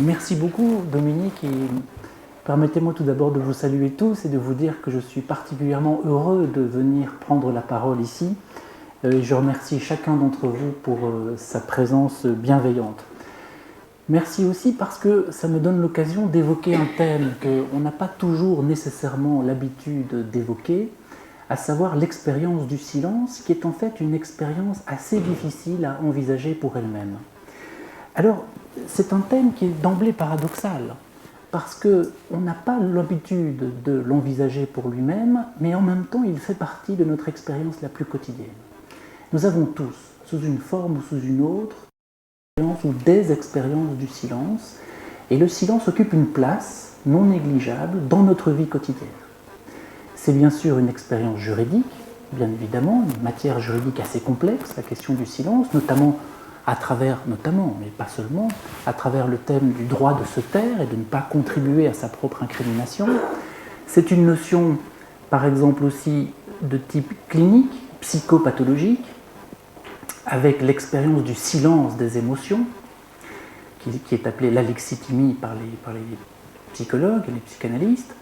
Merci beaucoup Dominique et permettez-moi tout d'abord de vous saluer tous et de vous dire que je suis particulièrement heureux de venir prendre la parole ici. Je remercie chacun d'entre vous pour sa présence bienveillante. Merci aussi parce que ça me donne l'occasion d'évoquer un thème qu'on n'a pas toujours nécessairement l'habitude d'évoquer, à savoir l'expérience du silence, qui est en fait une expérience assez difficile à envisager pour elle-même. Alors, c'est un thème qui est d'emblée paradoxal, parce qu'on n'a pas l'habitude de l'envisager pour lui-même, mais en même temps, il fait partie de notre expérience la plus quotidienne. Nous avons tous, sous une forme ou sous une autre, ou des expériences du silence, et le silence occupe une place non négligeable dans notre vie quotidienne. C'est bien sûr une expérience juridique, bien évidemment, une matière juridique assez complexe, la question du silence, notamment, mais pas seulement, à travers le thème du droit de se taire et de ne pas contribuer à sa propre incrimination. C'est une notion, par exemple aussi, de type clinique, psychopathologique, avec l'expérience du silence des émotions, qui est appelée l'alexithymie par les psychologues et les psychanalystes.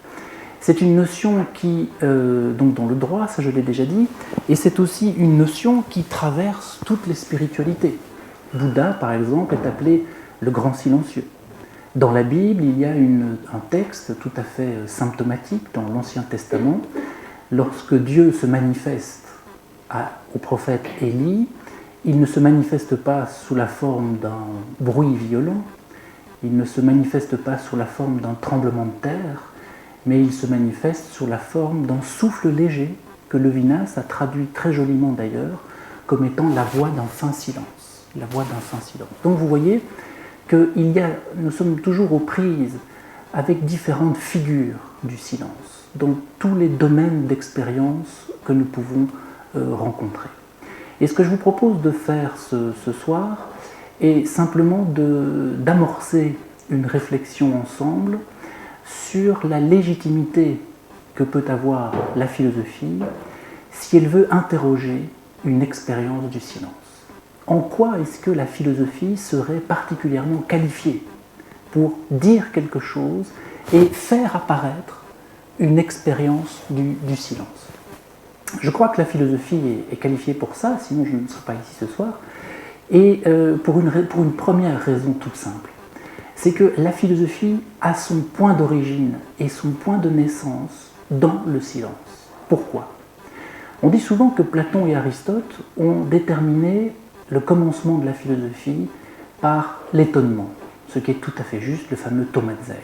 C'est une notion qui, donc dans le droit, ça je l'ai déjà dit, et c'est aussi une notion qui traverse toutes les spiritualités. Bouddha, par exemple, est appelé le grand silencieux. Dans la Bible, il y a un texte tout à fait symptomatique dans l'Ancien Testament. Lorsque Dieu se manifeste au prophète Élie, il ne se manifeste pas sous la forme d'un bruit violent, il ne se manifeste pas sous la forme d'un tremblement de terre, mais il se manifeste sous la forme d'un souffle léger que Levinas a traduit très joliment d'ailleurs comme étant la voix d'un fin silence. La voix d'un fin silence. Donc vous voyez que nous sommes toujours aux prises avec différentes figures du silence, dans tous les domaines d'expérience que nous pouvons rencontrer. Et ce que je vous propose de faire ce soir est simplement d'amorcer une réflexion ensemble sur la légitimité que peut avoir la philosophie si elle veut interroger une expérience du silence. En quoi est-ce que la philosophie serait particulièrement qualifiée pour dire quelque chose et faire apparaître une expérience du silence? Je crois que la philosophie est qualifiée pour ça, sinon je ne serais pas ici ce soir, et pour une première raison toute simple. C'est que la philosophie a son point d'origine et son point de naissance dans le silence. Pourquoi ? On dit souvent que Platon et Aristote ont déterminé le commencement de la philosophie par l'étonnement, ce qui est tout à fait juste, le fameux Thomazeil.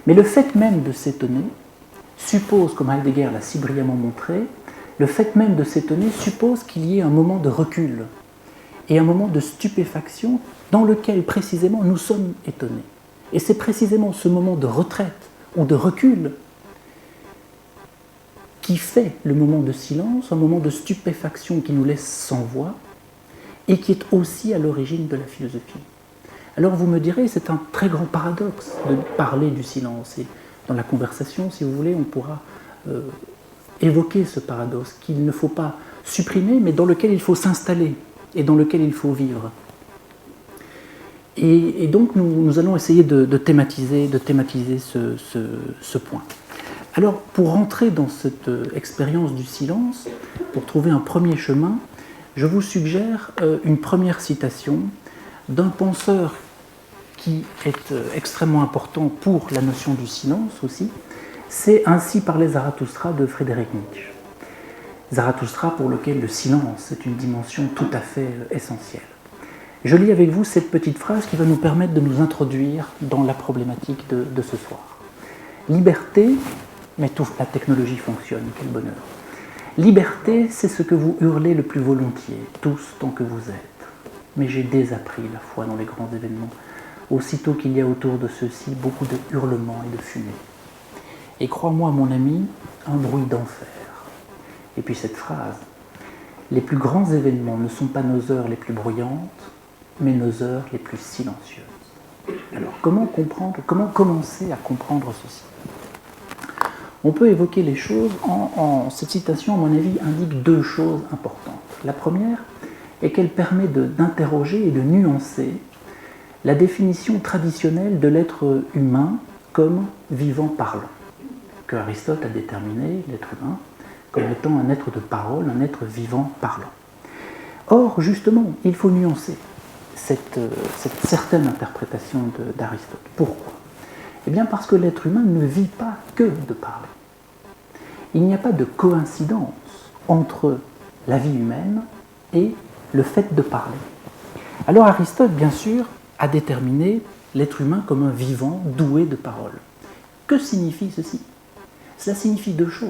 Mais le fait même de s'étonner suppose, comme Heidegger l'a si brillamment montré, le fait même de s'étonner suppose qu'il y ait un moment de recul et un moment de stupéfaction dans lequel précisément nous sommes étonnés. Et c'est précisément ce moment de retraite ou de recul qui fait le moment de silence, un moment de stupéfaction qui nous laisse sans voix et qui est aussi à l'origine de la philosophie. Alors vous me direz, c'est un très grand paradoxe de parler du silence. Et dans la conversation, si vous voulez, on pourra évoquer ce paradoxe qu'il ne faut pas supprimer, mais dans lequel il faut s'installer et dans lequel il faut vivre. Et donc nous allons essayer de thématiser ce point. Alors pour rentrer dans cette expérience du silence, pour trouver un premier chemin, je vous suggère une première citation d'un penseur qui est extrêmement important pour la notion du silence aussi. C'est Ainsi parlait Zarathustra de Friedrich Nietzsche. Zarathustra pour lequel le silence est une dimension tout à fait essentielle. Je lis avec vous cette petite phrase qui va nous permettre de nous introduire dans la problématique de ce soir. Liberté, mais toute la technologie fonctionne, quel bonheur. Liberté, c'est ce que vous hurlez le plus volontiers, tous tant que vous êtes. Mais j'ai désappris la foi dans les grands événements, aussitôt qu'il y a autour de ceux-ci beaucoup de hurlements et de fumée. Et crois-moi, mon ami, un bruit d'enfer. Et puis cette phrase, les plus grands événements ne sont pas nos heures les plus bruyantes, mais nos heures les plus silencieuses. Alors, comment commencer à comprendre ceci ? On peut évoquer les choses cette citation, à mon avis, indique deux choses importantes. La première est qu'elle permet d'interroger et de nuancer la définition traditionnelle de l'être humain comme vivant parlant, que Aristote a déterminé l'être humain comme étant un être de parole, un être vivant parlant. Or, justement, il faut nuancer cette certaine interprétation d'Aristote. Pourquoi ? Eh bien parce que l'être humain ne vit pas que de parler. Il n'y a pas de coïncidence entre la vie humaine et le fait de parler. Alors Aristote, bien sûr, a déterminé l'être humain comme un vivant doué de parole. Que signifie ceci ? Cela signifie deux choses.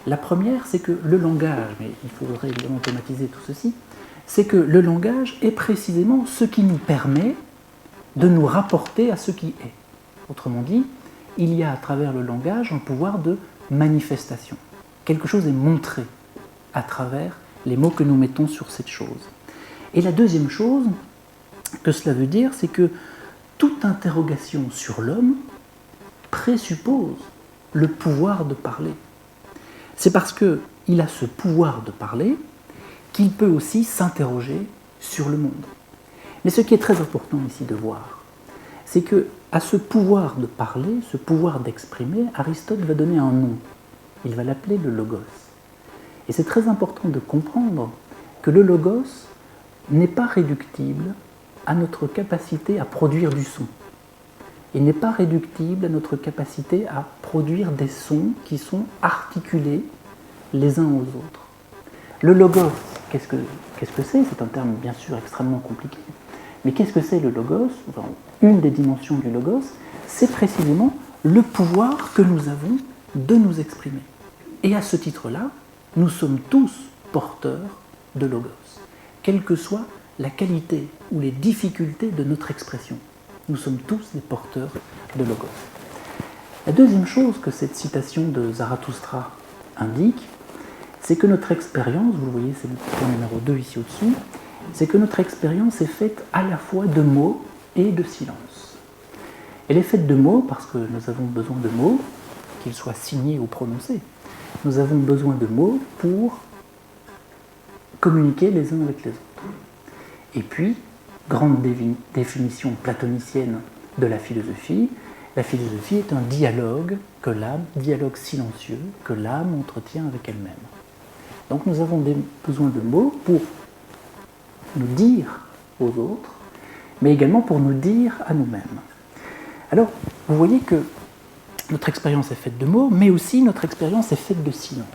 La première, c'est que le langage, mais il faudrait évidemment automatiser tout ceci, c'est que le langage est précisément ce qui nous permet de nous rapporter à ce qui est. Autrement dit, il y a à travers le langage un pouvoir de manifestation. Quelque chose est montré à travers les mots que nous mettons sur cette chose. Et la deuxième chose que cela veut dire, c'est que toute interrogation sur l'homme présuppose le pouvoir de parler. C'est parce qu'il a ce pouvoir de parler qu'il peut aussi s'interroger sur le monde. Mais ce qui est très important ici de voir, c'est qu'à ce pouvoir de parler, ce pouvoir d'exprimer, Aristote va donner un nom. Il va l'appeler le logos. Et c'est très important de comprendre que le logos n'est pas réductible à notre capacité à produire du son. Il n'est pas réductible à notre capacité à produire des sons qui sont articulés les uns aux autres. Le logos, qu'est-ce que c'est ? C'est un terme bien sûr extrêmement compliqué. Mais qu'est-ce que c'est le logos ? Enfin, une des dimensions du logos, c'est précisément le pouvoir que nous avons de nous exprimer. Et à ce titre-là, nous sommes tous porteurs de logos, quelle que soit la qualité ou les difficultés de notre expression. Nous sommes tous des porteurs de logos. La deuxième chose que cette citation de Zarathustra indique, c'est que notre expérience, vous le voyez, c'est le point numéro 2 ici au-dessus, c'est que notre expérience est faite à la fois de mots et de silence. Elle est faite de mots parce que nous avons besoin de mots, qu'ils soient signés ou prononcés. Nous avons besoin de mots pour communiquer les uns avec les autres. Et puis, grande définition platonicienne de la philosophie est un dialogue dialogue silencieux, que l'âme entretient avec elle-même. Donc nous avons besoin de mots pour nous dire aux autres, mais également pour nous dire à nous-mêmes. Alors, vous voyez que notre expérience est faite de mots, mais aussi notre expérience est faite de silence.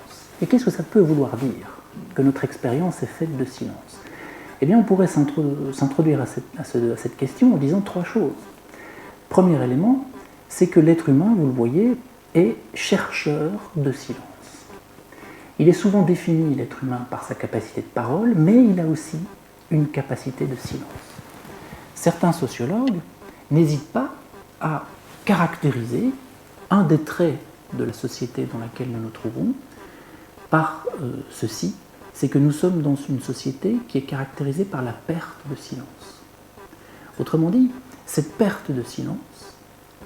Et qu'est-ce que ça peut vouloir dire, que notre expérience est faite de silence ? Eh bien, on pourrait s'introduire à cette question en disant trois choses. Premier élément, c'est que l'être humain, vous le voyez, est chercheur de silence. Il est souvent défini, l'être humain, par sa capacité de parole, mais il a aussi une capacité de silence. Certains sociologues n'hésitent pas à caractériser un des traits de la société dans laquelle nous nous trouvons par ceci, c'est que nous sommes dans une société qui est caractérisée par la perte de silence. Autrement dit, cette perte de silence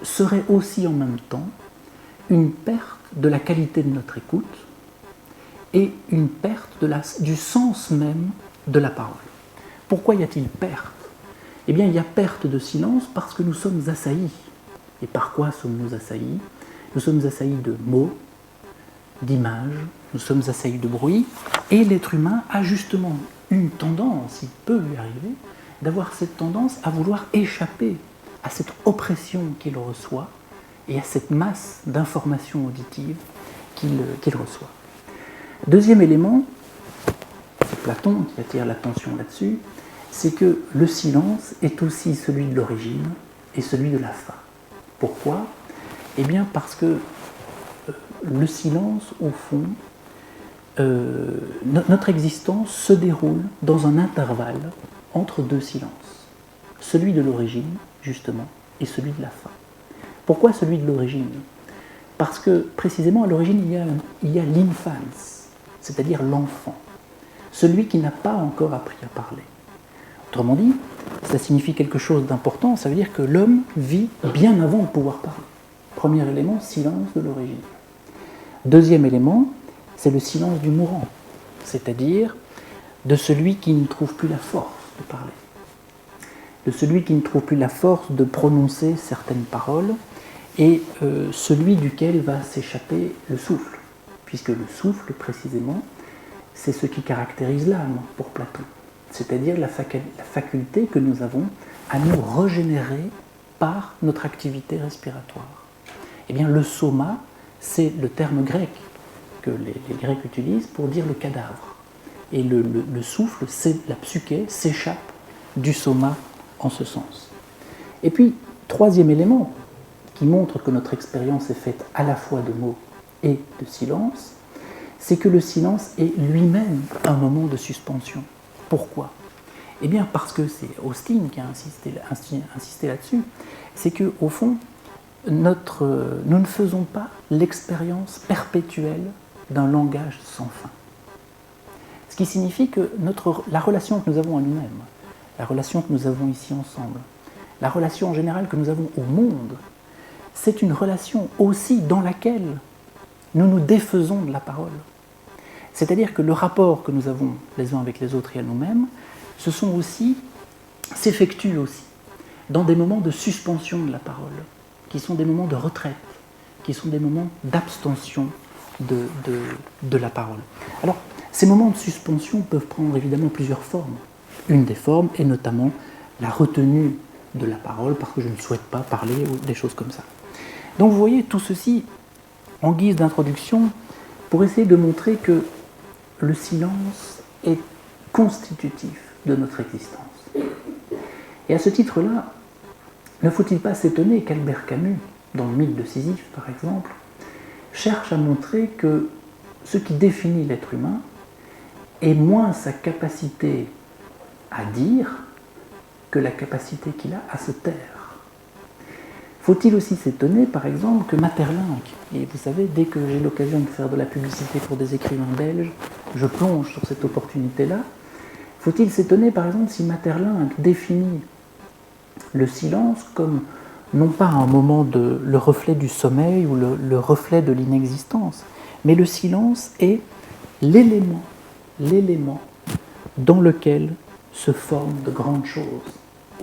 serait aussi en même temps une perte de la qualité de notre écoute et une perte du sens même de la parole. Pourquoi y a-t-il perte ? Eh bien, il y a perte de silence parce que nous sommes assaillis. Et par quoi sommes-nous assaillis ? Nous sommes assaillis de mots, d'images, nous sommes assaillis de bruit, et l'être humain a justement une tendance, il peut lui arriver, d'avoir cette tendance à vouloir échapper à cette oppression qu'il reçoit et à cette masse d'informations auditives qu'il reçoit. Deuxième élément, c'est Platon qui attire l'attention là-dessus, c'est que le silence est aussi celui de l'origine et celui de la fin. Pourquoi ? Eh bien parce que le silence, au fond, notre existence se déroule dans un intervalle entre deux silences. Celui de l'origine, justement, et celui de la fin. Pourquoi celui de l'origine ? Parce que, précisément, à l'origine, il y a l'infance, c'est-à-dire l'enfant, celui qui n'a pas encore appris à parler. Autrement dit, ça signifie quelque chose d'important, ça veut dire que l'homme vit bien avant de pouvoir parler. Premier élément, silence de l'origine. Deuxième élément, c'est le silence du mourant, c'est-à-dire de celui qui ne trouve plus la force de parler. de celui qui ne trouve plus la force de prononcer certaines paroles, et celui duquel va s'échapper le souffle, puisque le souffle, précisément, c'est ce qui caractérise l'âme pour Platon, c'est-à-dire la faculté que nous avons à nous régénérer par notre activité respiratoire. Eh bien, le soma, c'est le terme grec que les Grecs utilisent pour dire le cadavre. Et le souffle, la psyché, s'échappe du soma en ce sens. Et puis, troisième élément qui montre que notre expérience est faite à la fois de mots et de silence, c'est que le silence est lui-même un moment de suspension. Pourquoi ? Eh bien parce que c'est Austin qui a insisté là-dessus, c'est qu'au fond, nous ne faisons pas l'expérience perpétuelle d'un langage sans fin. Ce qui signifie que la relation que nous avons à nous-mêmes, la relation que nous avons ici ensemble, la relation en général que nous avons au monde, c'est une relation aussi dans laquelle nous nous défaisons de la parole. C'est-à-dire que le rapport que nous avons les uns avec les autres et à nous-mêmes s'effectue aussi dans des moments de suspension de la parole, qui sont des moments de retraite, qui sont des moments d'abstention de la parole. Alors, ces moments de suspension peuvent prendre évidemment plusieurs formes. Une des formes est notamment la retenue de la parole parce que je ne souhaite pas parler ou des choses comme ça. Donc vous voyez tout ceci en guise d'introduction pour essayer de montrer que le silence est constitutif de notre existence. Et à ce titre-là, ne faut-il pas s'étonner qu'Albert Camus, dans le mythe de Sisyphe par exemple, cherche à montrer que ce qui définit l'être humain est moins sa capacité à dire que la capacité qu'il a à se taire. Faut-il aussi s'étonner, par exemple, que Maeterlinck, et vous savez, dès que j'ai l'occasion de faire de la publicité pour des écrivains belges, je plonge sur cette opportunité-là, faut-il s'étonner, par exemple, si Maeterlinck définit le silence comme non pas un moment le reflet du sommeil ou le reflet de l'inexistence, mais le silence est l'élément dans lequel se forment de grandes choses.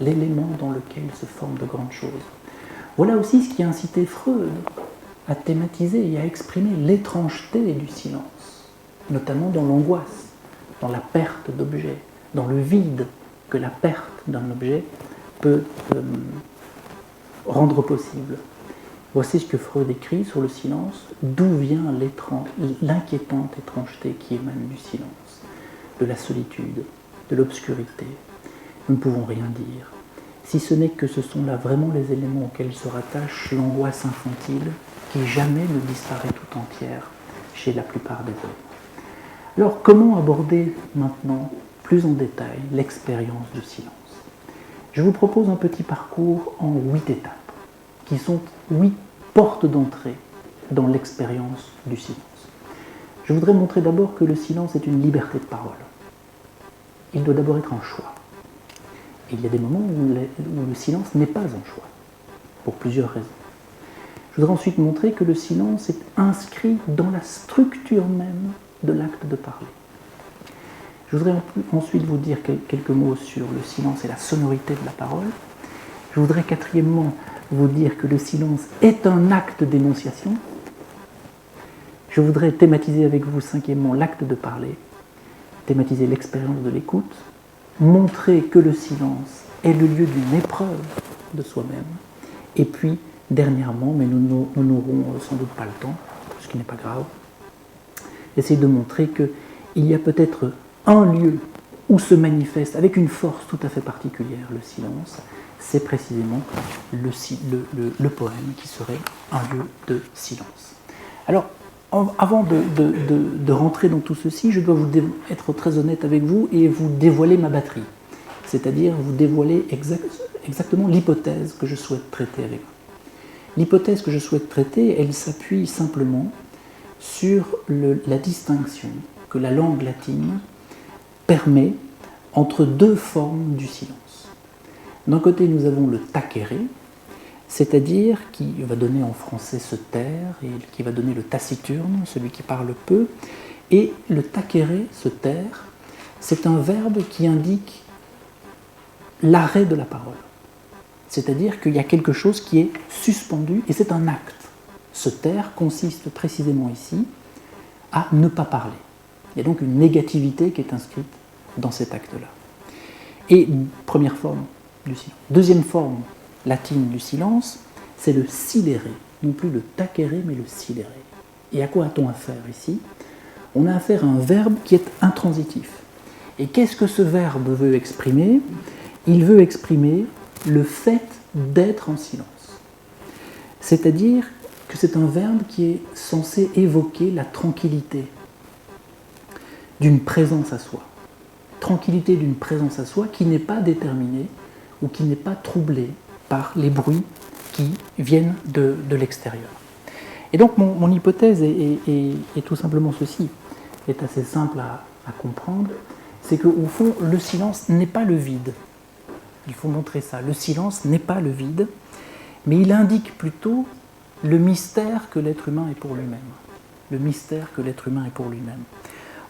L'élément dans lequel se forment de grandes choses. Voilà aussi ce qui a incité Freud à thématiser et à exprimer l'étrangeté du silence, notamment dans l'angoisse, dans la perte d'objets, dans le vide que la perte d'un objet peut rendre possible. Voici ce que Freud écrit sur le silence, d'où vient l'inquiétante étrangeté qui émane du silence, de la solitude, de l'obscurité. Nous ne pouvons rien dire, si ce n'est que ce sont là vraiment les éléments auxquels se rattache l'angoisse infantile qui jamais ne disparaît tout entière chez la plupart des hommes. Alors, comment aborder maintenant, plus en détail, l'expérience du silence ? Je vous propose un petit parcours en 8 étapes, qui sont 8 portes d'entrée dans l'expérience du silence. Je voudrais montrer d'abord que le silence est une liberté de parole. Il doit d'abord être un choix. Et il y a des moments où le silence n'est pas un choix, pour plusieurs raisons. Je voudrais ensuite montrer que le silence est inscrit dans la structure même de l'acte de parler. Je voudrais ensuite vous dire quelques mots sur le silence et la sonorité de la parole. Je voudrais quatrièmement vous dire que le silence est un acte d'énonciation. Je voudrais thématiser avec vous cinquièmement l'acte de parler, thématiser l'expérience de l'écoute, montrer que le silence est le lieu d'une épreuve de soi-même. Et puis, dernièrement, mais nous n'aurons sans doute pas le temps, ce qui n'est pas grave, essayer de montrer qu'il y a peut-être un lieu où se manifeste avec une force tout à fait particulière le silence, c'est précisément le poème qui serait un lieu de silence. Alors, avant de rentrer dans tout ceci, je dois être très honnête avec vous et vous dévoiler ma batterie, c'est-à-dire vous dévoiler exactement l'hypothèse que je souhaite traiter avec vous. L'hypothèse que je souhaite traiter, elle s'appuie simplement sur la distinction que la langue latine permet entre deux formes du silence. D'un côté, nous avons le tacere, c'est-à-dire qui va donner en français se taire, et qui va donner le taciturne, celui qui parle peu, et le tacere, se taire, c'est un verbe qui indique l'arrêt de la parole. C'est-à-dire qu'il y a quelque chose qui est suspendu et c'est un acte. Se taire consiste précisément ici à ne pas parler. Il y a donc une négativité qui est inscrite dans cet acte-là. Et première forme du silence. Deuxième forme latine du silence, c'est le silere, non plus le tacere, mais le silere. Et à quoi a-t-on affaire ici? On a affaire à un verbe qui est intransitif. Et qu'est-ce que ce verbe veut exprimer? Il veut exprimer le fait d'être en silence. C'est-à-dire que c'est un verbe qui est censé évoquer la tranquillité d'une présence à soi. Tranquillité d'une présence à soi qui n'est pas déterminée ou qui n'est pas troublée par les bruits qui viennent de l'extérieur. Et donc mon hypothèse est tout simplement ceci, est assez simple à comprendre, c'est qu'au fond, le silence n'est pas le vide. Il faut montrer ça. Le silence n'est pas le vide, mais il indique plutôt le mystère que l'être humain est pour lui-même. Le mystère que l'être humain est pour lui-même.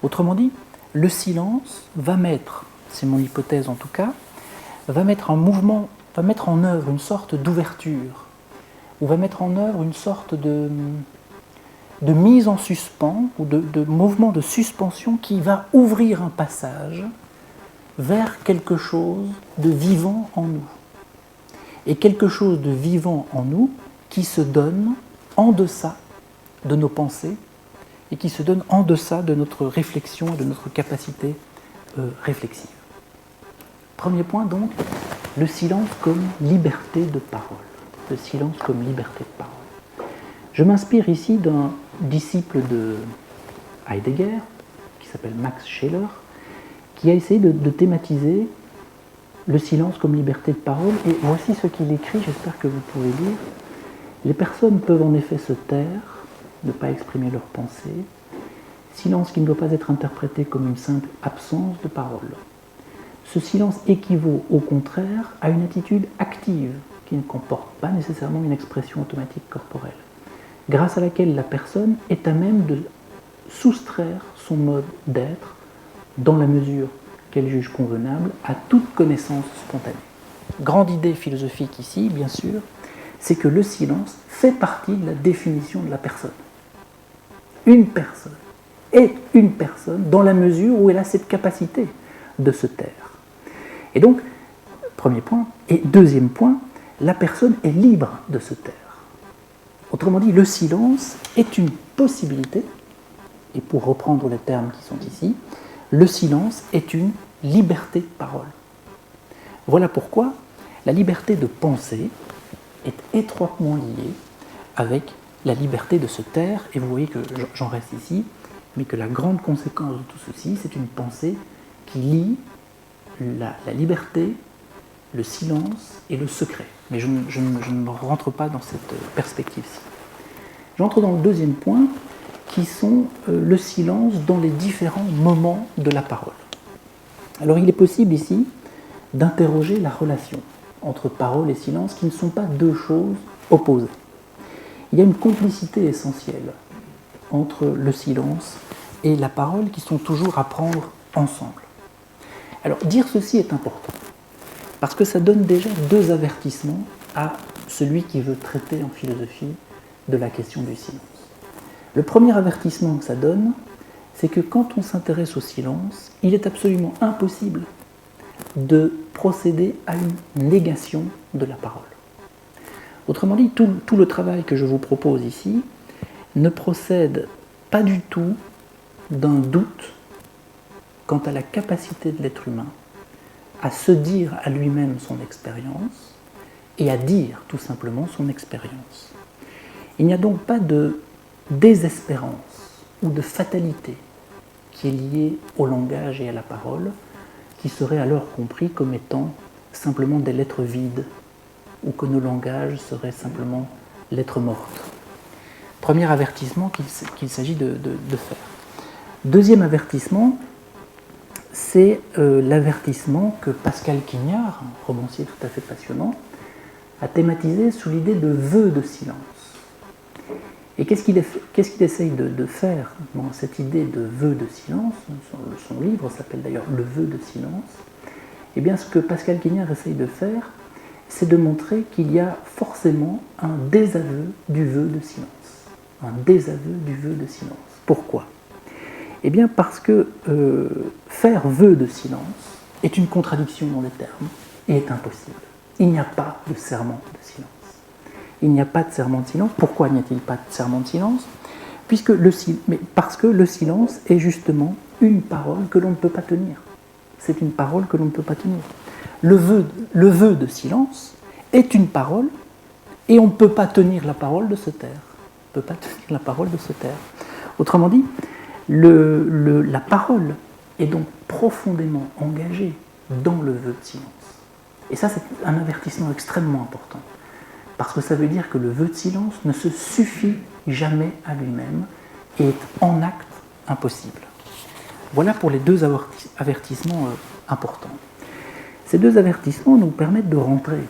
Autrement dit, le silence va mettre, c'est mon hypothèse en tout cas, va mettre en mouvement, va mettre en œuvre une sorte d'ouverture, ou va mettre en œuvre une sorte de mise en suspens, ou de mouvement de suspension qui va ouvrir un passage vers quelque chose de vivant en nous. Et quelque chose de vivant en nous qui se donne en deçà de nos pensées et qui se donne en deçà de notre réflexion et de notre capacité réflexive. Premier point donc, le silence comme liberté de parole. Le silence comme liberté de parole. Je m'inspire ici d'un disciple de Heidegger, qui s'appelle Max Scheler, qui a essayé de thématiser le silence comme liberté de parole. Et voici ce qu'il écrit, j'espère que vous pouvez lire. Les personnes peuvent en effet se taire, ne pas exprimer leurs pensées, silence qui ne doit pas être interprété comme une simple absence de parole. Ce silence équivaut au contraire à une attitude active qui ne comporte pas nécessairement une expression automatique corporelle, grâce à laquelle la personne est à même de soustraire son mode d'être, dans la mesure qu'elle juge convenable, à toute connaissance spontanée. Grande idée philosophique ici, bien sûr, c'est que le silence fait partie de la définition de la personne. Une personne est une personne dans la mesure où elle a cette capacité de se taire. Et donc, premier point. Et deuxième point, la personne est libre de se taire. Autrement dit, le silence est une possibilité, et pour reprendre les termes qui sont ici, le silence est une liberté de parole. Voilà pourquoi la liberté de penser est étroitement liée avec la liberté de se taire, et vous voyez que j'en reste ici, mais que la grande conséquence de tout ceci, c'est une pensée qui lie la liberté, le silence et le secret. Mais je ne rentre pas dans cette perspective-ci. J'entre dans le deuxième point, qui sont le silence dans les différents moments de la parole. Alors il est possible ici d'interroger la relation entre parole et silence, qui ne sont pas deux choses opposées. Il y a une complicité essentielle entre le silence et la parole qui sont toujours à prendre ensemble. Alors dire ceci est important, parce que ça donne déjà deux avertissements à celui qui veut traiter en philosophie de la question du silence. Le premier avertissement que ça donne, c'est que quand on s'intéresse au silence, il est absolument impossible de procéder à une négation de la parole. Autrement dit, tout le travail que je vous propose ici ne procède pas du tout d'un doute quant à la capacité de l'être humain à se dire à lui-même son expérience et à dire tout simplement son expérience. Il n'y a donc pas de désespérance ou de fatalité qui est liée au langage et à la parole, qui serait alors compris comme étant simplement des lettres vides, ou que nos langages seraient simplement lettres mortes. Premier avertissement qu'il s'agit de faire. Deuxième avertissement, c'est l'avertissement que Pascal Quignard, un romancier tout à fait passionnant, a thématisé sous l'idée de vœu de silence. Et qu'est-ce qu'il essaye de faire dans cette idée de vœu de silence? Son livre s'appelle d'ailleurs Le vœu de silence. Eh bien, ce que Pascal Quignard essaye de faire, c'est de montrer qu'il y a forcément un désaveu du vœu de silence. Un désaveu du vœu de silence. Pourquoi? Eh bien, parce que faire vœu de silence est une contradiction dans les termes et est impossible. Il n'y a pas de serment de silence. Il n'y a pas de serment de silence. Pourquoi n'y a-t-il pas de serment de silence? Parce que le silence est justement une parole que l'on ne peut pas tenir. C'est une parole que l'on ne peut pas tenir. Le vœu de silence est une parole et on ne peut pas tenir la parole de se taire. On ne peut pas tenir la parole de se taire. Autrement dit, la parole est donc profondément engagée dans le vœu de silence. Et ça, c'est un avertissement extrêmement important. Parce que ça veut dire que le vœu de silence ne se suffit jamais à lui-même et est en acte impossible. Voilà pour les deux avertissements importants. Ces deux avertissements nous permettent de rentrer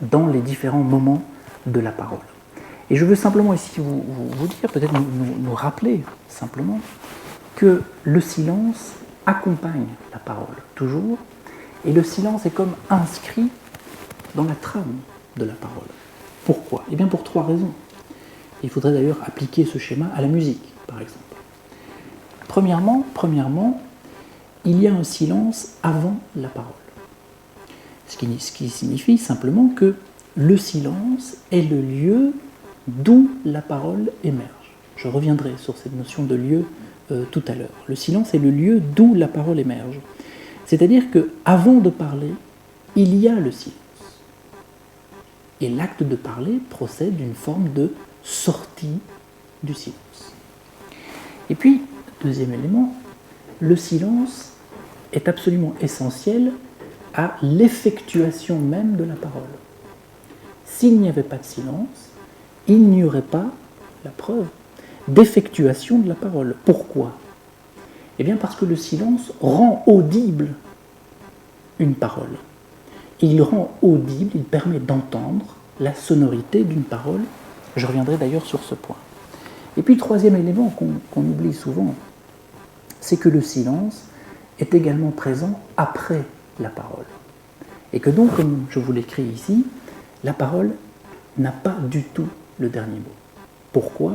dans les différents moments de la parole. Et je veux simplement ici vous dire, peut-être nous rappeler simplement, que le silence accompagne la parole, toujours, et le silence est comme inscrit dans la trame de la parole. Pourquoi? Eh bien pour trois raisons. Il faudrait d'ailleurs appliquer ce schéma à la musique, par exemple. Premièrement, il y a un silence avant la parole. Ce qui signifie simplement que le silence est le lieu d'où la parole émerge. Je reviendrai sur cette notion de lieu tout à l'heure. Le silence est le lieu d'où la parole émerge. C'est-à-dire qu'avant de parler, il y a le silence. Et l'acte de parler procède d'une forme de sortie du silence. Et puis, deuxième élément, le silence est absolument essentiel à l'effectuation même de la parole. S'il n'y avait pas de silence, il n'y aurait pas, la preuve, d'effectuation de la parole. Pourquoi? Eh bien parce que le silence rend audible une parole. Il rend audible, il permet d'entendre la sonorité d'une parole. Je reviendrai d'ailleurs sur ce point. Et puis le troisième élément qu'on oublie souvent, c'est que le silence est également présent après la parole. Et que donc, comme je vous l'écris ici, la parole n'a pas du tout le dernier mot. Pourquoi?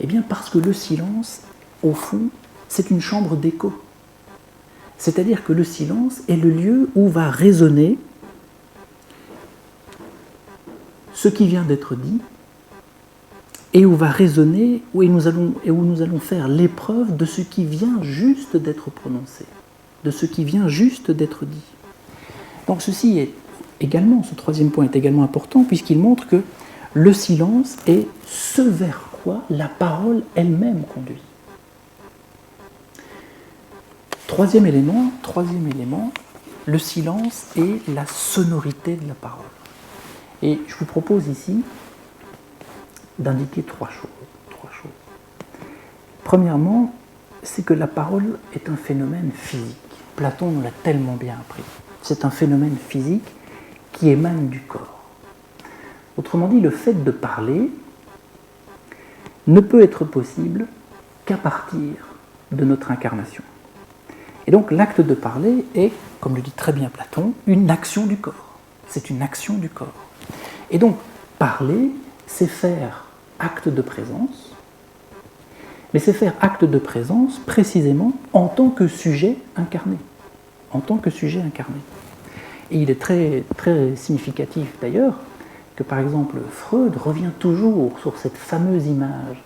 Eh bien parce que le silence, au fond, c'est une chambre d'écho. C'est-à-dire que le silence est le lieu où va résonner ce qui vient d'être dit et où va résonner, où nous allons faire l'épreuve de ce qui vient juste d'être prononcé, de ce qui vient juste d'être dit. Donc ceci est également, ce troisième point est également important puisqu'il montre que le silence est ce vers quoi la parole elle-même conduit. Troisième élément, le silence est la sonorité de la parole. Et je vous propose ici d'indiquer trois choses. Premièrement, c'est que la parole est un phénomène physique. Platon nous l'a tellement bien appris. C'est un phénomène physique qui émane du corps. Autrement dit, le fait de parler ne peut être possible qu'à partir de notre incarnation. Et donc l'acte de parler est, comme le dit très bien Platon, une action du corps. C'est une action du corps. Et donc parler, c'est faire acte de présence, mais c'est faire acte de présence précisément en tant que sujet incarné. En tant que sujet incarné. Et il est très, très significatif d'ailleurs que par exemple Freud revient toujours sur cette fameuse image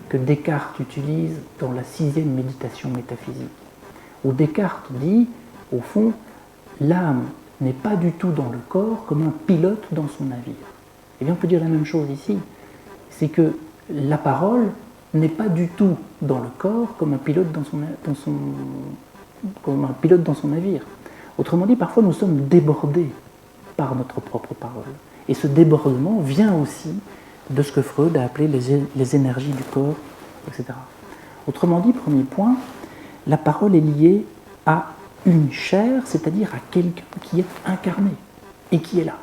que Descartes utilise dans la 6e méditation métaphysique, où Descartes dit, au fond, l'âme n'est pas du tout dans le corps comme un pilote dans son navire. Et bien on peut dire la même chose ici, c'est que la parole n'est pas du tout dans le corps comme un pilote dans son navire. Autrement dit, parfois nous sommes débordés par notre propre parole. Et ce débordement vient aussi de ce que Freud a appelé les énergies du corps, etc. Autrement dit, premier point, la parole est liée à une chair, c'est-à-dire à quelqu'un qui est incarné et qui est là,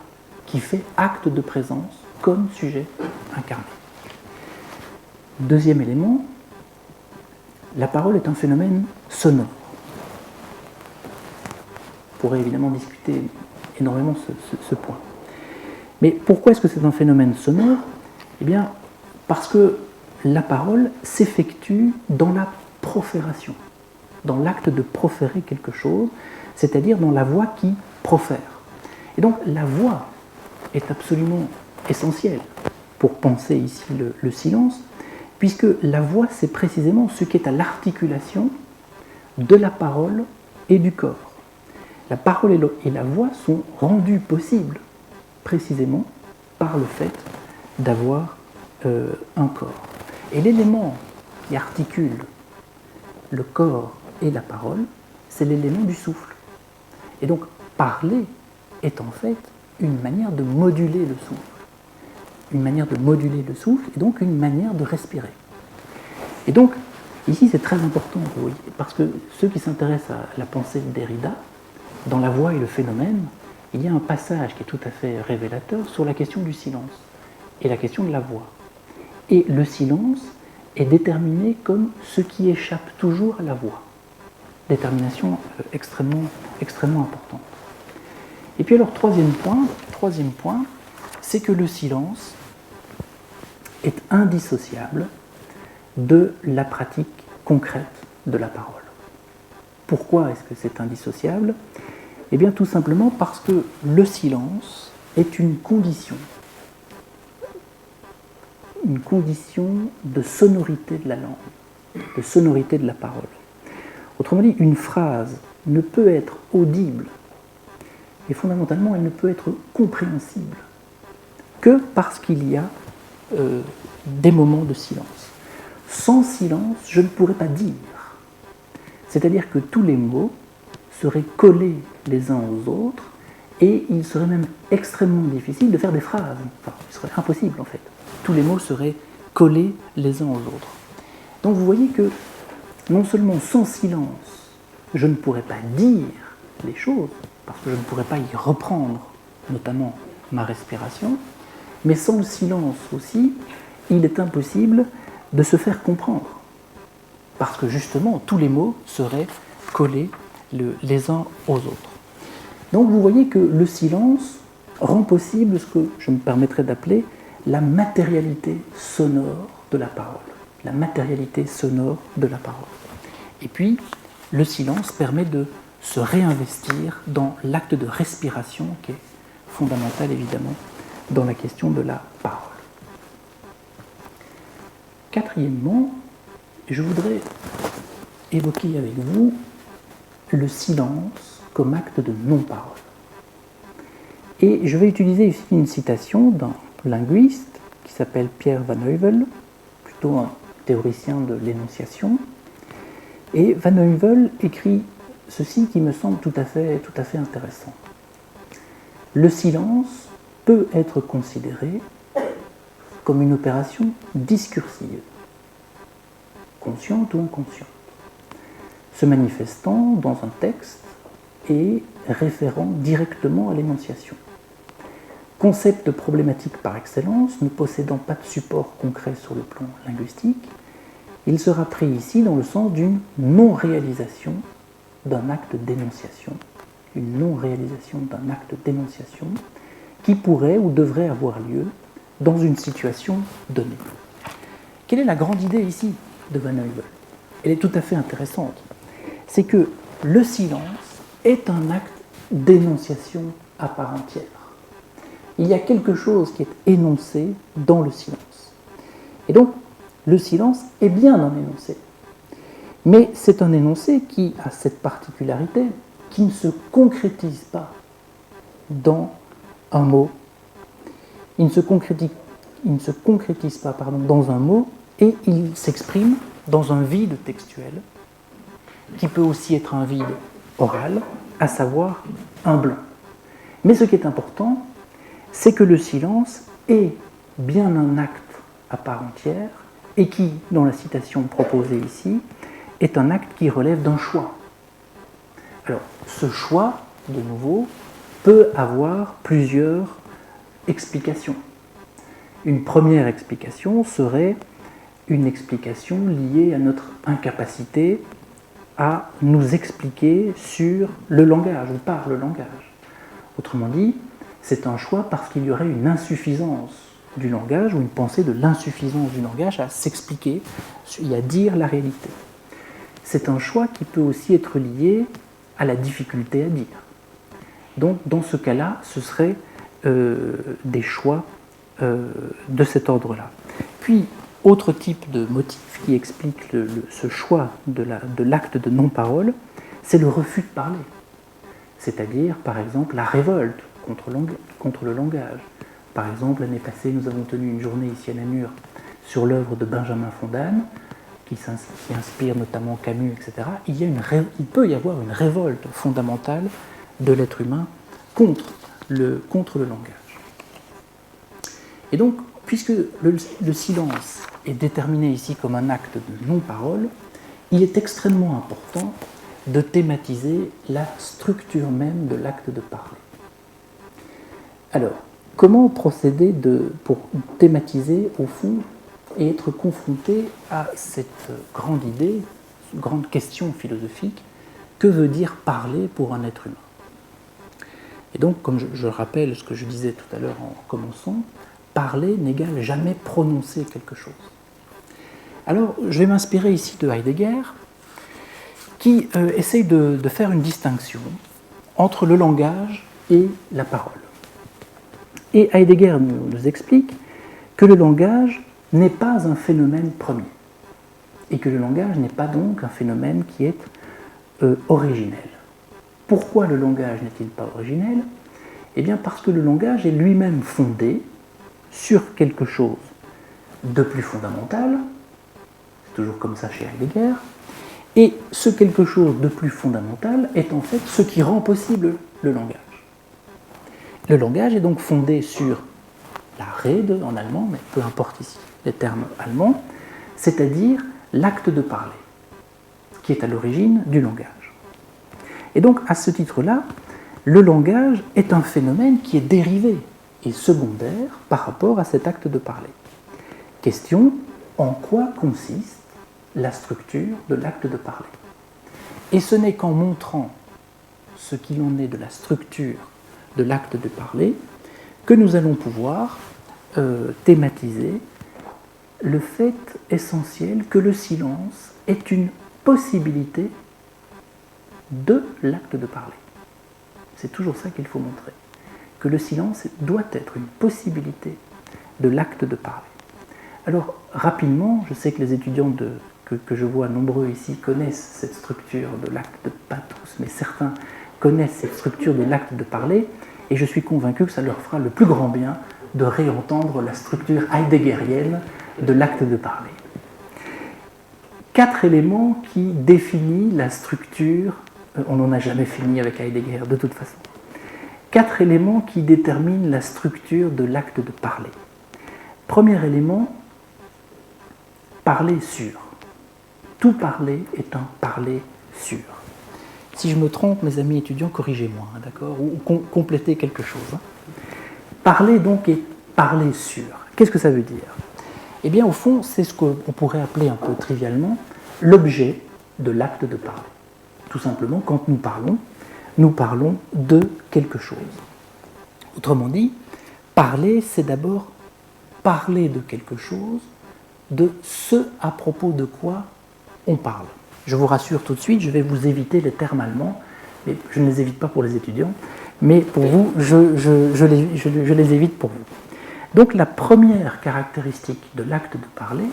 qui fait acte de présence comme sujet incarné. Deuxième élément, la parole est un phénomène sonore. pourrait évidemment discuter énormément ce point. Mais pourquoi est-ce que c'est un phénomène sonore? Eh bien, parce que la parole s'effectue dans la profération, dans l'acte de proférer quelque chose, c'est-à-dire dans la voix qui profère. Et donc la voix est absolument essentielle pour penser ici le silence, puisque la voix, c'est précisément ce qui est à l'articulation de la parole et du corps. La parole et la voix sont rendues possibles précisément par le fait d'avoir un corps. Et l'élément qui articule le corps et la parole, c'est l'élément du souffle. Et donc parler est en fait une manière de moduler le souffle. Une manière de moduler le souffle et donc une manière de respirer. Et donc, ici c'est très important, vous voyez, parce que ceux qui s'intéressent à la pensée de Derrida, dans La voix et le phénomène, il y a un passage qui est tout à fait révélateur sur la question du silence et la question de la voix. Et le silence est déterminé comme ce qui échappe toujours à la voix. Détermination extrêmement importante. Et puis alors, troisième point, c'est que le silence est indissociable de la pratique concrète de la parole. Pourquoi est-ce que c'est indissociable? Eh bien, tout simplement parce que le silence est une condition de sonorité de la langue, de sonorité de la parole. Autrement dit, une phrase ne peut être audible et fondamentalement, elle ne peut être compréhensible que parce qu'il y a des moments de silence. Sans silence, je ne pourrais pas dire. C'est-à-dire que tous les mots seraient collés les uns aux autres et il serait même extrêmement difficile de faire des phrases. Enfin, il serait impossible en fait. Tous les mots seraient collés les uns aux autres. Donc vous voyez que non seulement sans silence, je ne pourrais pas dire les choses, parce que je ne pourrais pas y reprendre, notamment ma respiration, mais sans le silence aussi, il est impossible de se faire comprendre. Parce que justement, tous les mots seraient collés les uns aux autres. Donc vous voyez que le silence rend possible ce que je me permettrais d'appeler la matérialité sonore de la parole. La matérialité sonore de la parole. Et puis, le silence permet de se réinvestir dans l'acte de respiration qui est fondamental évidemment dans la question de la parole. Quatrièmement, je voudrais évoquer avec vous le silence comme acte de non-parole. Et je vais utiliser ici une citation d'un linguiste qui s'appelle Pierre Van Heuvel, plutôt un théoricien de l'énonciation. Et Van Heuvel écrit ceci qui me semble tout à fait intéressant. Le silence peut être considéré comme une opération discursive, consciente ou inconsciente, se manifestant dans un texte et référant directement à l'énonciation. Concept problématique par excellence, ne possédant pas de support concret sur le plan linguistique, il sera pris ici dans le sens d'une non-réalisation d'un acte d'énonciation, une non-réalisation d'un acte d'énonciation qui pourrait ou devrait avoir lieu dans une situation donnée. Quelle est la grande idée ici de Van Heuvel? Elle est tout à fait intéressante. C'est que le silence est un acte d'énonciation à part entière. Il y a quelque chose qui est énoncé dans le silence. Et donc, le silence est bien un énoncé. Mais c'est un énoncé qui a cette particularité qui ne se concrétise pas dans un mot. Il ne se concrétise pas dans un mot et il s'exprime dans un vide textuel qui peut aussi être un vide oral, à savoir un blanc. Mais ce qui est important, c'est que le silence est bien un acte à part entière et qui, dans la citation proposée ici, est un acte qui relève d'un choix. Alors, ce choix, de nouveau, peut avoir plusieurs explications. Une première explication serait une explication liée à notre incapacité à nous expliquer sur le langage, ou par le langage. Autrement dit, c'est un choix parce qu'il y aurait une insuffisance du langage, ou une pensée de l'insuffisance du langage à s'expliquer et à dire la réalité. C'est un choix qui peut aussi être lié à la difficulté à dire. Donc, dans ce cas-là, ce serait des choix de cet ordre-là. Puis, autre type de motif qui explique ce choix de l'acte de non-parole, c'est le refus de parler. C'est-à-dire, par exemple, la révolte contre le langage. Par exemple, l'année passée, nous avons tenu une journée ici à Namur sur l'œuvre de Benjamin Fondane, qui inspire notamment Camus, etc. Il peut y avoir une révolte fondamentale de l'être humain contre le langage. Et donc, puisque le silence est déterminé ici comme un acte de non-parole, il est extrêmement important de thématiser la structure même de l'acte de parler. Alors, comment procéder pour thématiser, au fond, et être confronté à cette grande idée, grande question philosophique, que veut dire parler pour un être humain? Et donc, comme je rappelle ce que je disais tout à l'heure en commençant, parler n'égale jamais prononcer quelque chose. Alors, je vais m'inspirer ici de Heidegger, qui essaye de faire une distinction entre le langage et la parole. Et Heidegger nous explique que le langage n'est pas un phénomène premier, et que le langage n'est pas donc un phénomène qui est originel. Pourquoi le langage n'est-il pas originel? Eh bien parce que le langage est lui-même fondé sur quelque chose de plus fondamental, c'est toujours comme ça chez Heidegger, et ce quelque chose de plus fondamental est en fait ce qui rend possible le langage. Le langage est donc fondé sur la Rede en allemand, mais peu importe ici les termes allemands, c'est-à-dire l'acte de parler, qui est à l'origine du langage. Et donc, à ce titre-là, le langage est un phénomène qui est dérivé et secondaire par rapport à cet acte de parler. Question, en quoi consiste la structure de l'acte de parler? Et ce n'est qu'en montrant ce qu'il en est de la structure de l'acte de parler que nous allons pouvoir thématiser le fait essentiel que le silence est une possibilité de l'acte de parler. C'est toujours ça qu'il faut montrer, que le silence doit être une possibilité de l'acte de parler. Alors, rapidement, je sais que les étudiants que je vois nombreux ici connaissent cette structure de l'acte de, pas tous, mais certains connaissent cette structure de l'acte de parler, et je suis convaincu que ça leur fera le plus grand bien de réentendre la structure heideggerienne de l'acte de parler. 4 éléments qui définissent la structure, on n'en a jamais fini avec Heidegger de toute façon. 4 éléments qui déterminent la structure de l'acte de parler. Premier élément, parler sûr. Tout parler est un parler sûr. Si je me trompe, mes amis étudiants, corrigez-moi, hein, d'accord, ou complétez quelque chose. Hein. Parler donc est parler sûr. Qu'est-ce que ça veut dire? Eh bien, au fond, c'est ce qu'on pourrait appeler un peu trivialement l'objet de l'acte de parler. Tout simplement, quand nous parlons de quelque chose. Autrement dit, parler, c'est d'abord parler de quelque chose, de ce à propos de quoi on parle. Je vous rassure tout de suite, je vais vous éviter les termes allemands, mais je ne les évite pas pour les étudiants, mais pour vous, je les évite pour vous. Donc la première caractéristique de l'acte de parler,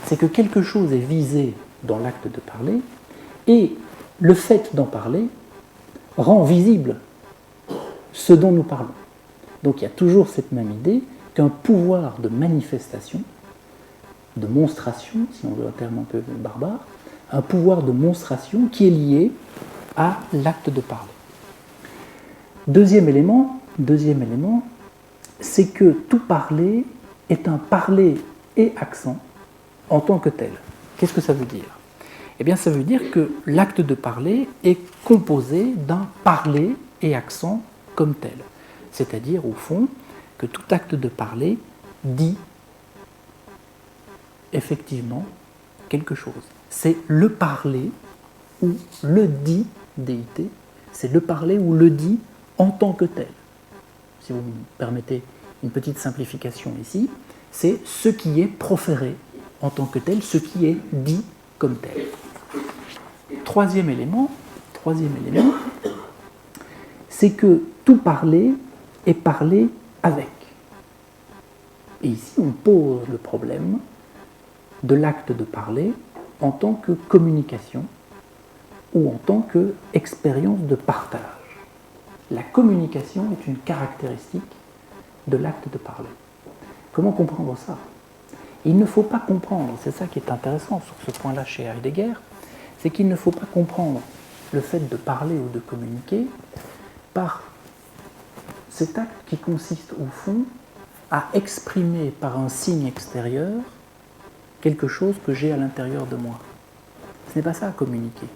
c'est que quelque chose est visé dans l'acte de parler, et le fait d'en parler rend visible ce dont nous parlons. Donc il y a toujours cette même idée qu'un pouvoir de manifestation, de monstration, si on veut un terme un peu barbare, un pouvoir de monstration qui est lié à l'acte de parler. Deuxième élément, c'est que tout parler est un parler et accent en tant que tel. Qu'est-ce que ça veut dire? Eh bien, ça veut dire que l'acte de parler est composé d'un parler et accent comme tel. C'est-à-dire, au fond, que tout acte de parler dit effectivement quelque chose. C'est le parler ou le dit, DIT, c'est le parler ou le dit en tant que tel. Si vous me permettez une petite simplification ici, c'est ce qui est proféré en tant que tel, ce qui est dit comme tel. Troisième élément, c'est que tout parler est parlé avec. Et ici, on pose le problème de l'acte de parler en tant que communication ou en tant qu'expérience de partage. La communication est une caractéristique de l'acte de parler. Comment comprendre ça? Il ne faut pas comprendre, c'est ça qui est intéressant sur ce point-là chez Heidegger, c'est qu'il ne faut pas comprendre le fait de parler ou de communiquer par cet acte qui consiste au fond à exprimer par un signe extérieur quelque chose que j'ai à l'intérieur de moi. Ce n'est pas ça communiquer,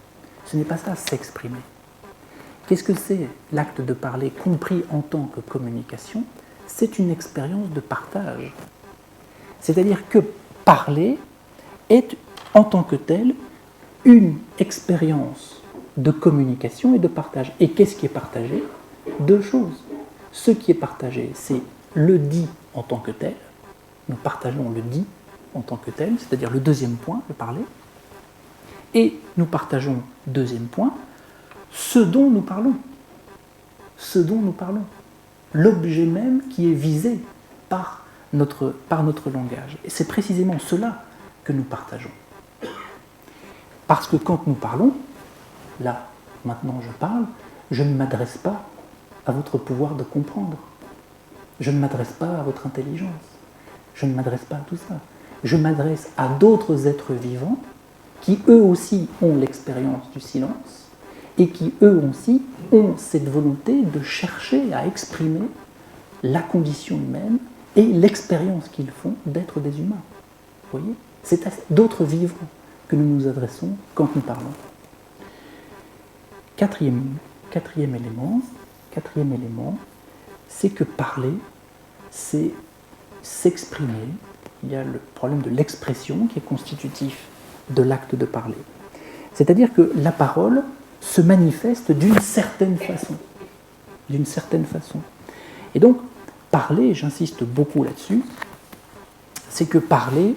ce n'est pas ça s'exprimer. Qu'est-ce que c'est l'acte de parler compris en tant que communication? C'est une expérience de partage. C'est-à-dire que parler est en tant que tel une expérience de communication et de partage. Et qu'est-ce qui est partagé? Deux choses. Ce qui est partagé, c'est le dit en tant que tel. Nous partageons le dit en tant que tel, c'est-à-dire le deuxième point, le parler. Et nous partageons, deuxième point, ce dont nous parlons. Ce dont nous parlons. L'objet même qui est visé par notre langage. Et c'est précisément cela que nous partageons. Parce que quand nous parlons, là, maintenant je parle, je ne m'adresse pas à votre pouvoir de comprendre. Je ne m'adresse pas à votre intelligence. Je ne m'adresse pas à tout ça. Je m'adresse à d'autres êtres vivants qui eux aussi ont l'expérience du silence et qui eux aussi ont cette volonté de chercher à exprimer la condition humaine et l'expérience qu'ils font d'être des humains. Vous voyez? C'est à d'autres vivants que nous nous adressons quand nous parlons. Quatrième élément, c'est que parler, c'est s'exprimer. Il y a le problème de l'expression qui est constitutif de l'acte de parler. C'est-à-dire que la parole se manifeste d'une certaine façon. D'une certaine façon. Et donc, parler, j'insiste beaucoup là-dessus, c'est que parler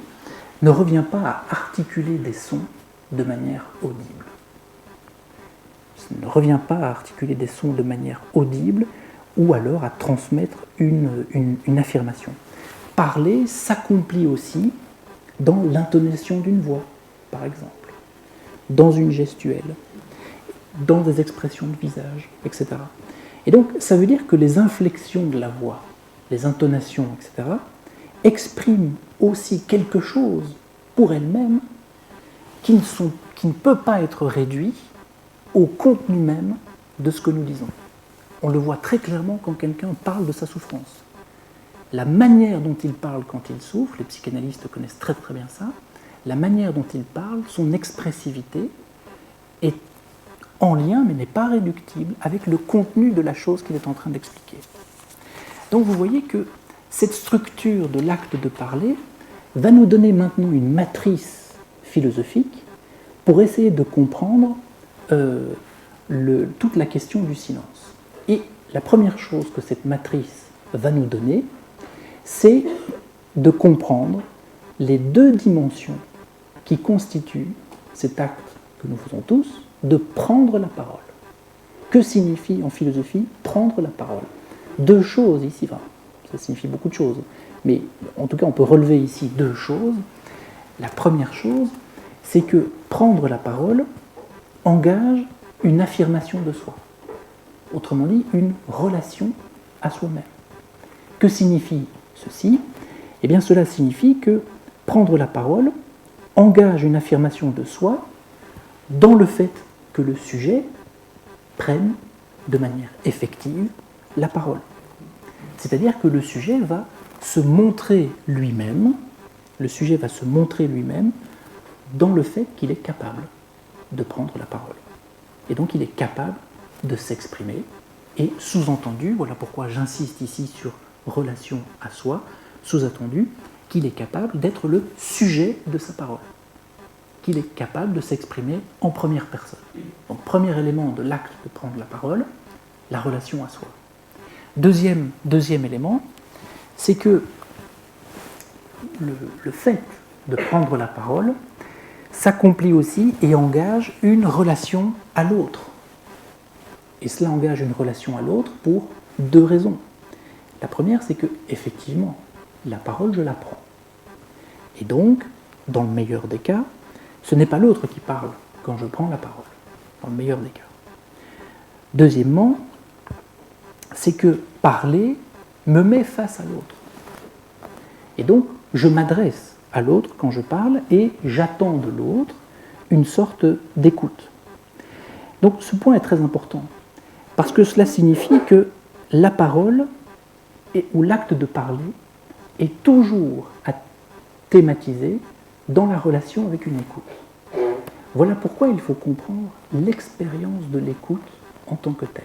ne revient pas à articuler des sons de manière audible. Ça ne revient pas à articuler des sons de manière audible ou alors à transmettre une affirmation. Parler s'accomplit aussi dans l'intonation d'une voix, par exemple, dans une gestuelle, dans des expressions de visage, etc. Et donc, ça veut dire que les inflexions de la voix, les intonations, etc., expriment aussi quelque chose pour elles-mêmes qui ne peut pas être réduit au contenu même de ce que nous disons. On le voit très clairement quand quelqu'un parle de sa souffrance. La manière dont il parle quand il souffre, les psychanalystes connaissent très très bien ça, la manière dont il parle, son expressivité est en lien, mais n'est pas réductible, avec le contenu de la chose qu'il est en train d'expliquer. Donc vous voyez que cette structure de l'acte de parler va nous donner maintenant une matrice philosophique pour essayer de comprendre toute la question du silence. Et la première chose que cette matrice va nous donner, c'est de comprendre les deux dimensions qui constituent cet acte que nous faisons tous, de prendre la parole. Que signifie en philosophie prendre la parole? Deux choses ici, enfin, ça signifie beaucoup de choses, mais en tout cas on peut relever ici deux choses. La première chose, c'est que prendre la parole engage une affirmation de soi. Autrement dit, une relation à soi-même. Que signifie ceci? Eh bien cela signifie que prendre la parole engage une affirmation de soi dans le fait que le sujet prenne de manière effective la parole. C'est-à-dire que le sujet va se montrer lui-même, dans le fait qu'il est capable de prendre la parole. Et donc il est capable de s'exprimer, et sous-entendu, voilà pourquoi j'insiste ici sur relation à soi, sous-entendu qu'il est capable d'être le sujet de sa parole. qu'il est capable de s'exprimer en première personne. Donc, premier élément de l'acte de prendre la parole, la relation à soi. Deuxième élément, c'est que le fait de prendre la parole s'accomplit aussi et engage une relation à l'autre. Et cela engage une relation à l'autre pour deux raisons. La première, c'est que, effectivement, la parole, je la prends. Et donc, dans le meilleur des cas, ce n'est pas l'autre qui parle quand je prends la parole, dans le meilleur des cas. Deuxièmement, c'est que parler me met face à l'autre. Et donc, je m'adresse à l'autre quand je parle et j'attends de l'autre une sorte d'écoute. Donc, ce point est très important, parce que cela signifie que la parole ou l'acte de parler est toujours à thématiser dans la relation avec une écoute. Voilà pourquoi il faut comprendre l'expérience de l'écoute en tant que telle.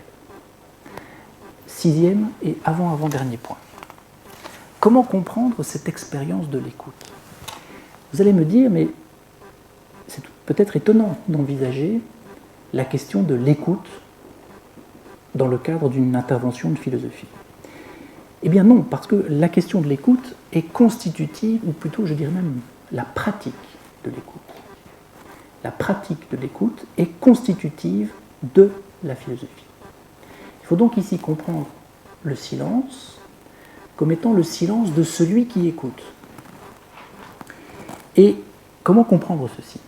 Sixième et avant-dernier point. Comment comprendre cette expérience de l'écoute? Vous allez me dire, mais c'est peut-être étonnant d'envisager la question de l'écoute dans le cadre d'une intervention de philosophie. Eh bien non, parce que la question de l'écoute est constitutive, ou plutôt je dirais même la pratique de l'écoute. La pratique de l'écoute est constitutive de la philosophie. Il faut donc ici comprendre le silence comme étant le silence de celui qui écoute. Et comment comprendre ceci?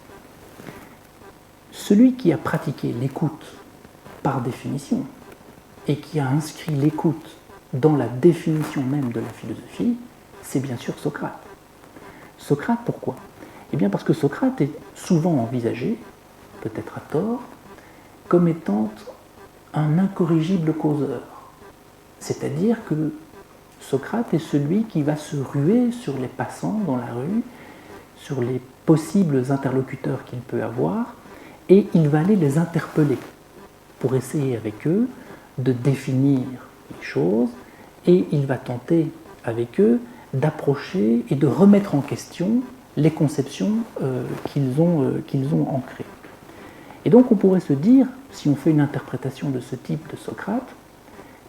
Celui qui a pratiqué l'écoute par définition et qui a inscrit l'écoute dans la définition même de la philosophie, c'est bien sûr Socrate. Socrate, pourquoi? Eh bien parce que Socrate est souvent envisagé, peut-être à tort, comme étant un incorrigible causeur. C'est-à-dire que Socrate est celui qui va se ruer sur les passants dans la rue, sur les possibles interlocuteurs qu'il peut avoir, et il va aller les interpeller pour essayer avec eux de définir les choses, et il va tenter avec eux d'approcher et de remettre en question les conceptions qu'ils ont ancrées. Et donc on pourrait se dire, si on fait une interprétation de ce type de Socrate,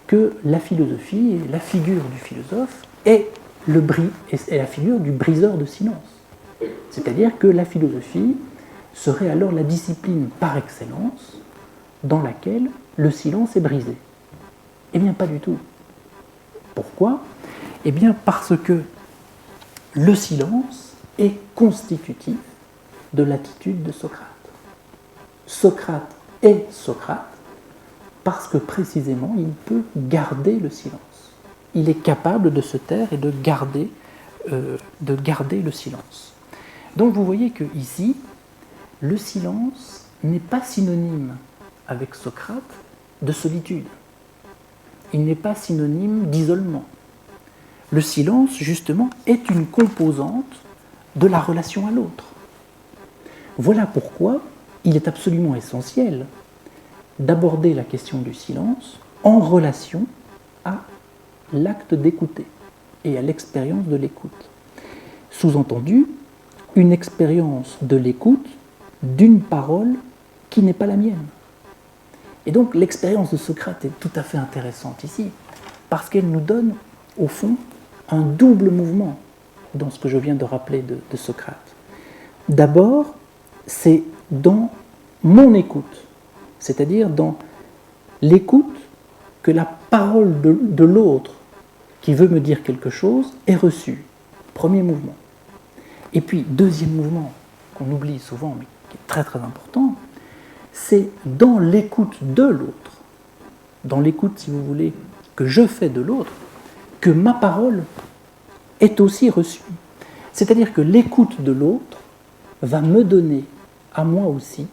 que la philosophie et la figure du philosophe est la figure du briseur de silence. C'est-à-dire que la philosophie serait alors la discipline par excellence dans laquelle le silence est brisé. Eh bien, pas du tout. Pourquoi? Eh bien, parce que le silence est constitutif de l'attitude de Socrate. Socrate est Socrate parce que précisément il peut garder le silence. Il est capable de se taire et de garder le silence. Donc vous voyez que ici, le silence n'est pas synonyme avec Socrate de solitude. Il n'est pas synonyme d'isolement. Le silence, justement, est une composante de la relation à l'autre. Voilà pourquoi il est absolument essentiel d'aborder la question du silence en relation à l'acte d'écouter et à l'expérience de l'écoute. Sous-entendu, une expérience de l'écoute d'une parole qui n'est pas la mienne. Et donc l'expérience de Socrate est tout à fait intéressante ici, parce qu'elle nous donne, au fond, un double mouvement dans ce que je viens de rappeler de Socrate. D'abord, c'est dans mon écoute, c'est-à-dire dans l'écoute que la parole de l'autre qui veut me dire quelque chose est reçue. Premier mouvement. Et puis, deuxième mouvement, qu'on oublie souvent, mais qui est très très important, c'est dans l'écoute de l'autre, dans l'écoute, si vous voulez, que je fais de l'autre, que ma parole est aussi reçue. C'est-à-dire que l'écoute de l'autre va me donner, à moi aussi,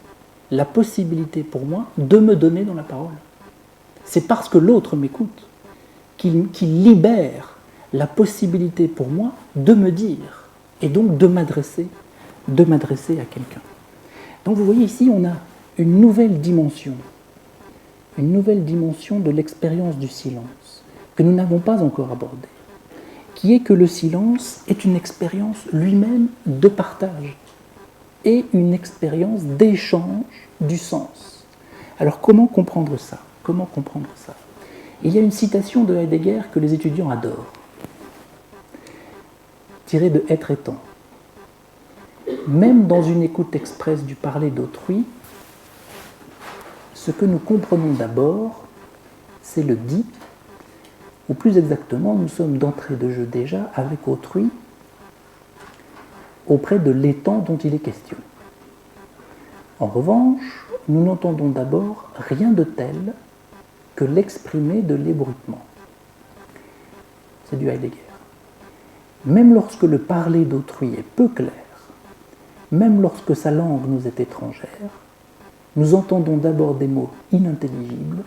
la possibilité pour moi de me donner dans la parole. C'est parce que l'autre m'écoute qu'il libère la possibilité pour moi de me dire et donc de m'adresser à quelqu'un. Donc vous voyez ici, on a une nouvelle dimension de l'expérience du silence que nous n'avons pas encore abordée, qui est que le silence est une expérience lui-même de partage. et une expérience d'échange du sens. Alors comment comprendre ça? Comment comprendre ça? Il y a une citation de Heidegger que les étudiants adorent, tirée de Être étant. Même dans une écoute expresse du parler d'autrui, ce que nous comprenons d'abord, c'est le dit, ou plus exactement, nous sommes d'entrée de jeu déjà avec autrui auprès de l'étang dont il est question. En revanche, nous n'entendons d'abord rien de tel que l'exprimer de l'ébruitement. C'est du Heidegger. Même lorsque le parler d'autrui est peu clair, même lorsque sa langue nous est étrangère, nous entendons d'abord des mots inintelligibles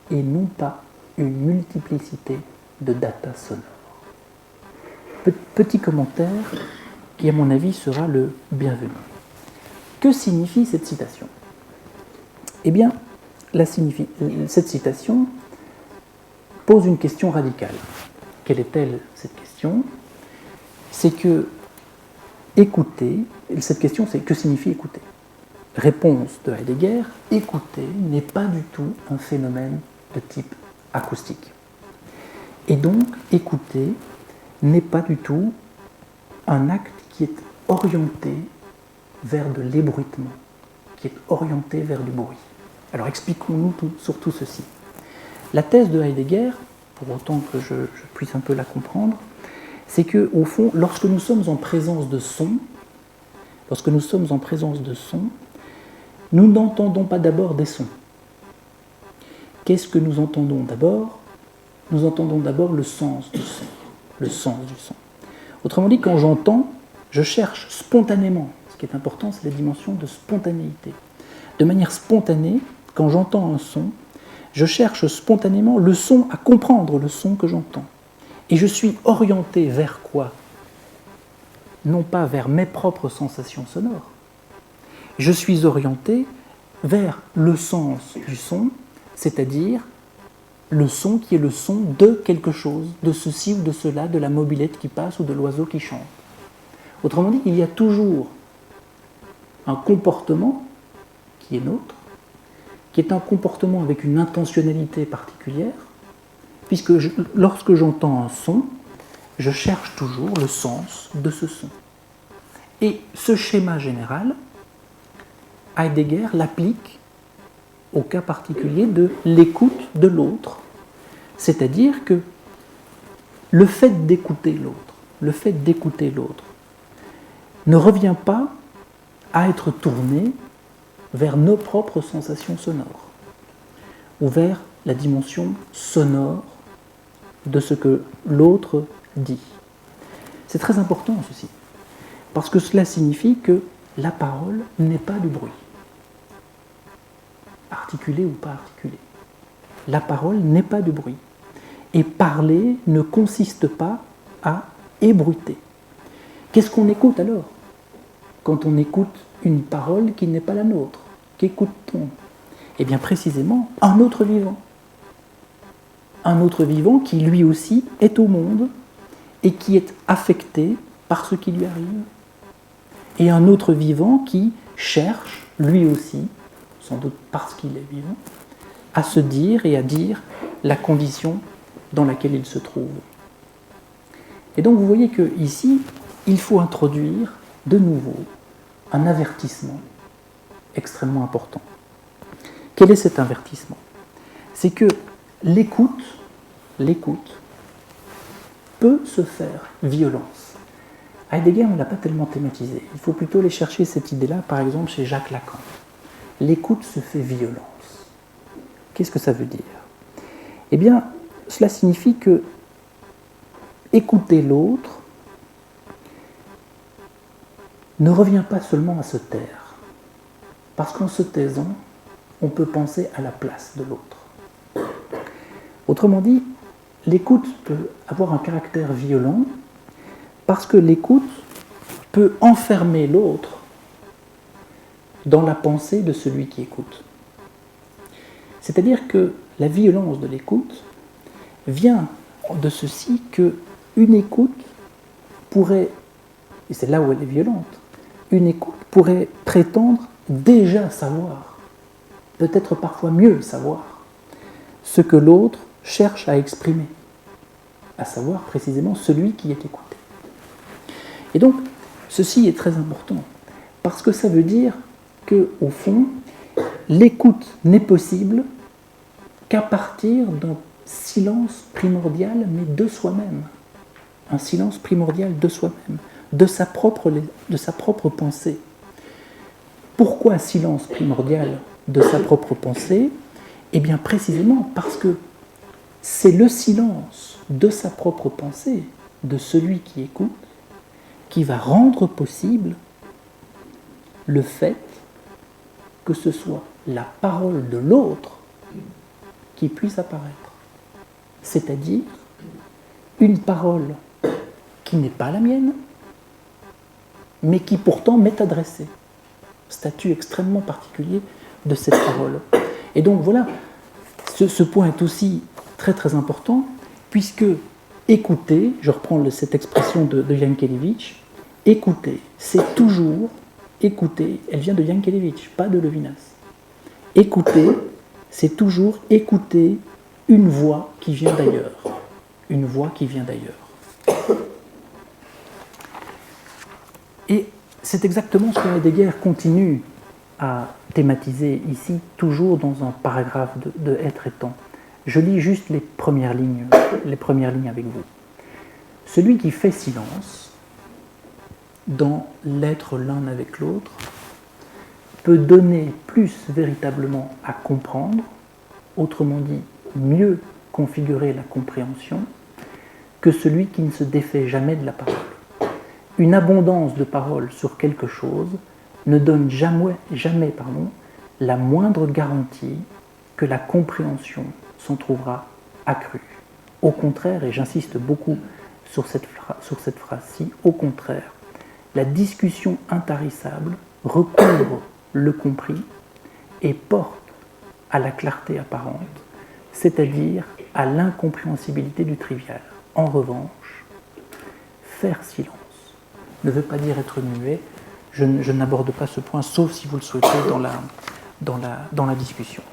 et non pas une multiplicité de data sonores. Petit commentaire qui, à mon avis, sera le bienvenu. Que signifie cette citation? Eh bien, cette citation pose une question radicale. Quelle est-elle, cette question? C'est que écouter, cette question c'est que signifie écouter? Réponse de Heidegger, écouter n'est pas du tout un phénomène de type acoustique. Et donc, écouter n'est pas du tout un acte qui est orienté vers de l'ébruitement, qui est orienté vers du bruit. Alors expliquons-nous surtout ceci. La thèse de Heidegger, pour autant que je puisse un peu la comprendre, c'est que, au fond, lorsque nous sommes en présence de son, nous n'entendons pas d'abord des sons. Qu'est-ce que nous entendons d'abord? Nous entendons d'abord le sens du son. Le sens du son. Autrement dit, quand j'entends, je cherche spontanément. Ce qui est important, c'est la dimension de spontanéité. De manière spontanée, quand j'entends un son, je cherche spontanément le son, à comprendre le son que j'entends. Et je suis orienté vers quoi? Non pas vers mes propres sensations sonores. Je suis orienté vers le sens du son, c'est-à-dire le son qui est le son de quelque chose, de ceci ou de cela, de la mobilette qui passe ou de l'oiseau qui chante. Autrement dit, il y a toujours un comportement qui est nôtre, qui est un comportement avec une intentionnalité particulière, puisque lorsque j'entends un son, je cherche toujours le sens de ce son. Et ce schéma général, Heidegger l'applique au cas particulier de l'écoute de l'autre. C'est-à-dire que le fait d'écouter l'autre, ne revient pas à être tourné vers nos propres sensations sonores, ou vers la dimension sonore de ce que l'autre dit. C'est très important ceci, parce que cela signifie que la parole n'est pas du bruit, articulé ou pas articulé. La parole n'est pas du bruit. Et parler ne consiste pas à ébruiter. Qu'est-ce qu'on écoute alors? Quand on écoute une parole qui n'est pas la nôtre, qu'écoute-t-on? Eh bien précisément un autre vivant. Un autre vivant qui lui aussi est au monde et qui est affecté par ce qui lui arrive. Et un autre vivant qui cherche, lui aussi, sans doute parce qu'il est vivant, à se dire et à dire la condition dans laquelle il se trouve. Et donc vous voyez qu'ici, il faut introduire de nouveau un avertissement extrêmement important. Quel est cet avertissement? C'est que l'écoute peut se faire violence. Heidegger ne l'a pas tellement thématisé. Il faut plutôt aller chercher cette idée-là, par exemple, chez Jacques Lacan. L'écoute se fait violence. Qu'est-ce que ça veut dire? Eh bien, cela signifie que écouter l'autre ne revient pas seulement à se taire. Parce qu'en se taisant, on peut penser à la place de l'autre. Autrement dit, l'écoute peut avoir un caractère violent parce que l'écoute peut enfermer l'autre dans la pensée de celui qui écoute. C'est-à-dire que la violence de l'écoute vient de ceci que une écoute pourrait, et c'est là où elle est violente, une écoute pourrait prétendre déjà savoir, peut-être parfois mieux savoir, ce que l'autre cherche à exprimer, à savoir précisément celui qui est écouté. Et donc, ceci est très important, parce que ça veut dire qu'au fond, l'écoute n'est possible qu'à partir d'un silence primordial, mais de soi-même. Un silence primordial de soi-même, de sa propre pensée. Pourquoi silence primordial de sa propre pensée ? Eh bien précisément parce que c'est le silence de sa propre pensée, de celui qui écoute, qui va rendre possible le fait que ce soit la parole de l'autre qui puisse apparaître. C'est-à-dire une parole qui n'est pas la mienne, mais qui pourtant m'est adressée. Statut extrêmement particulier de cette parole. Et donc voilà, ce point est aussi très très important, puisque écouter, je reprends cette expression de Jankélévitch, écouter, c'est toujours écouter, elle vient de Jankélévitch, pas de Levinas. Écouter, c'est toujours écouter une voix qui vient d'ailleurs. Une voix qui vient d'ailleurs. Et c'est exactement ce que Heidegger continue à thématiser ici, toujours dans un paragraphe de Être et Temps. Je lis juste les premières lignes avec vous. Celui qui fait silence dans l'être l'un avec l'autre peut donner plus véritablement à comprendre, autrement dit, mieux configurer la compréhension, que celui qui ne se défait jamais de la parole. Une abondance de paroles sur quelque chose ne donne jamais la moindre garantie que la compréhension s'en trouvera accrue. Au contraire, et j'insiste beaucoup sur cette phrase-ci, au contraire, la discussion intarissable recouvre le compris et porte à la clarté apparente, c'est-à-dire à l'incompréhensibilité du trivial. En revanche, faire silence ne veut pas dire être muet. Je n'aborde pas ce point, sauf si vous le souhaitez dans la discussion.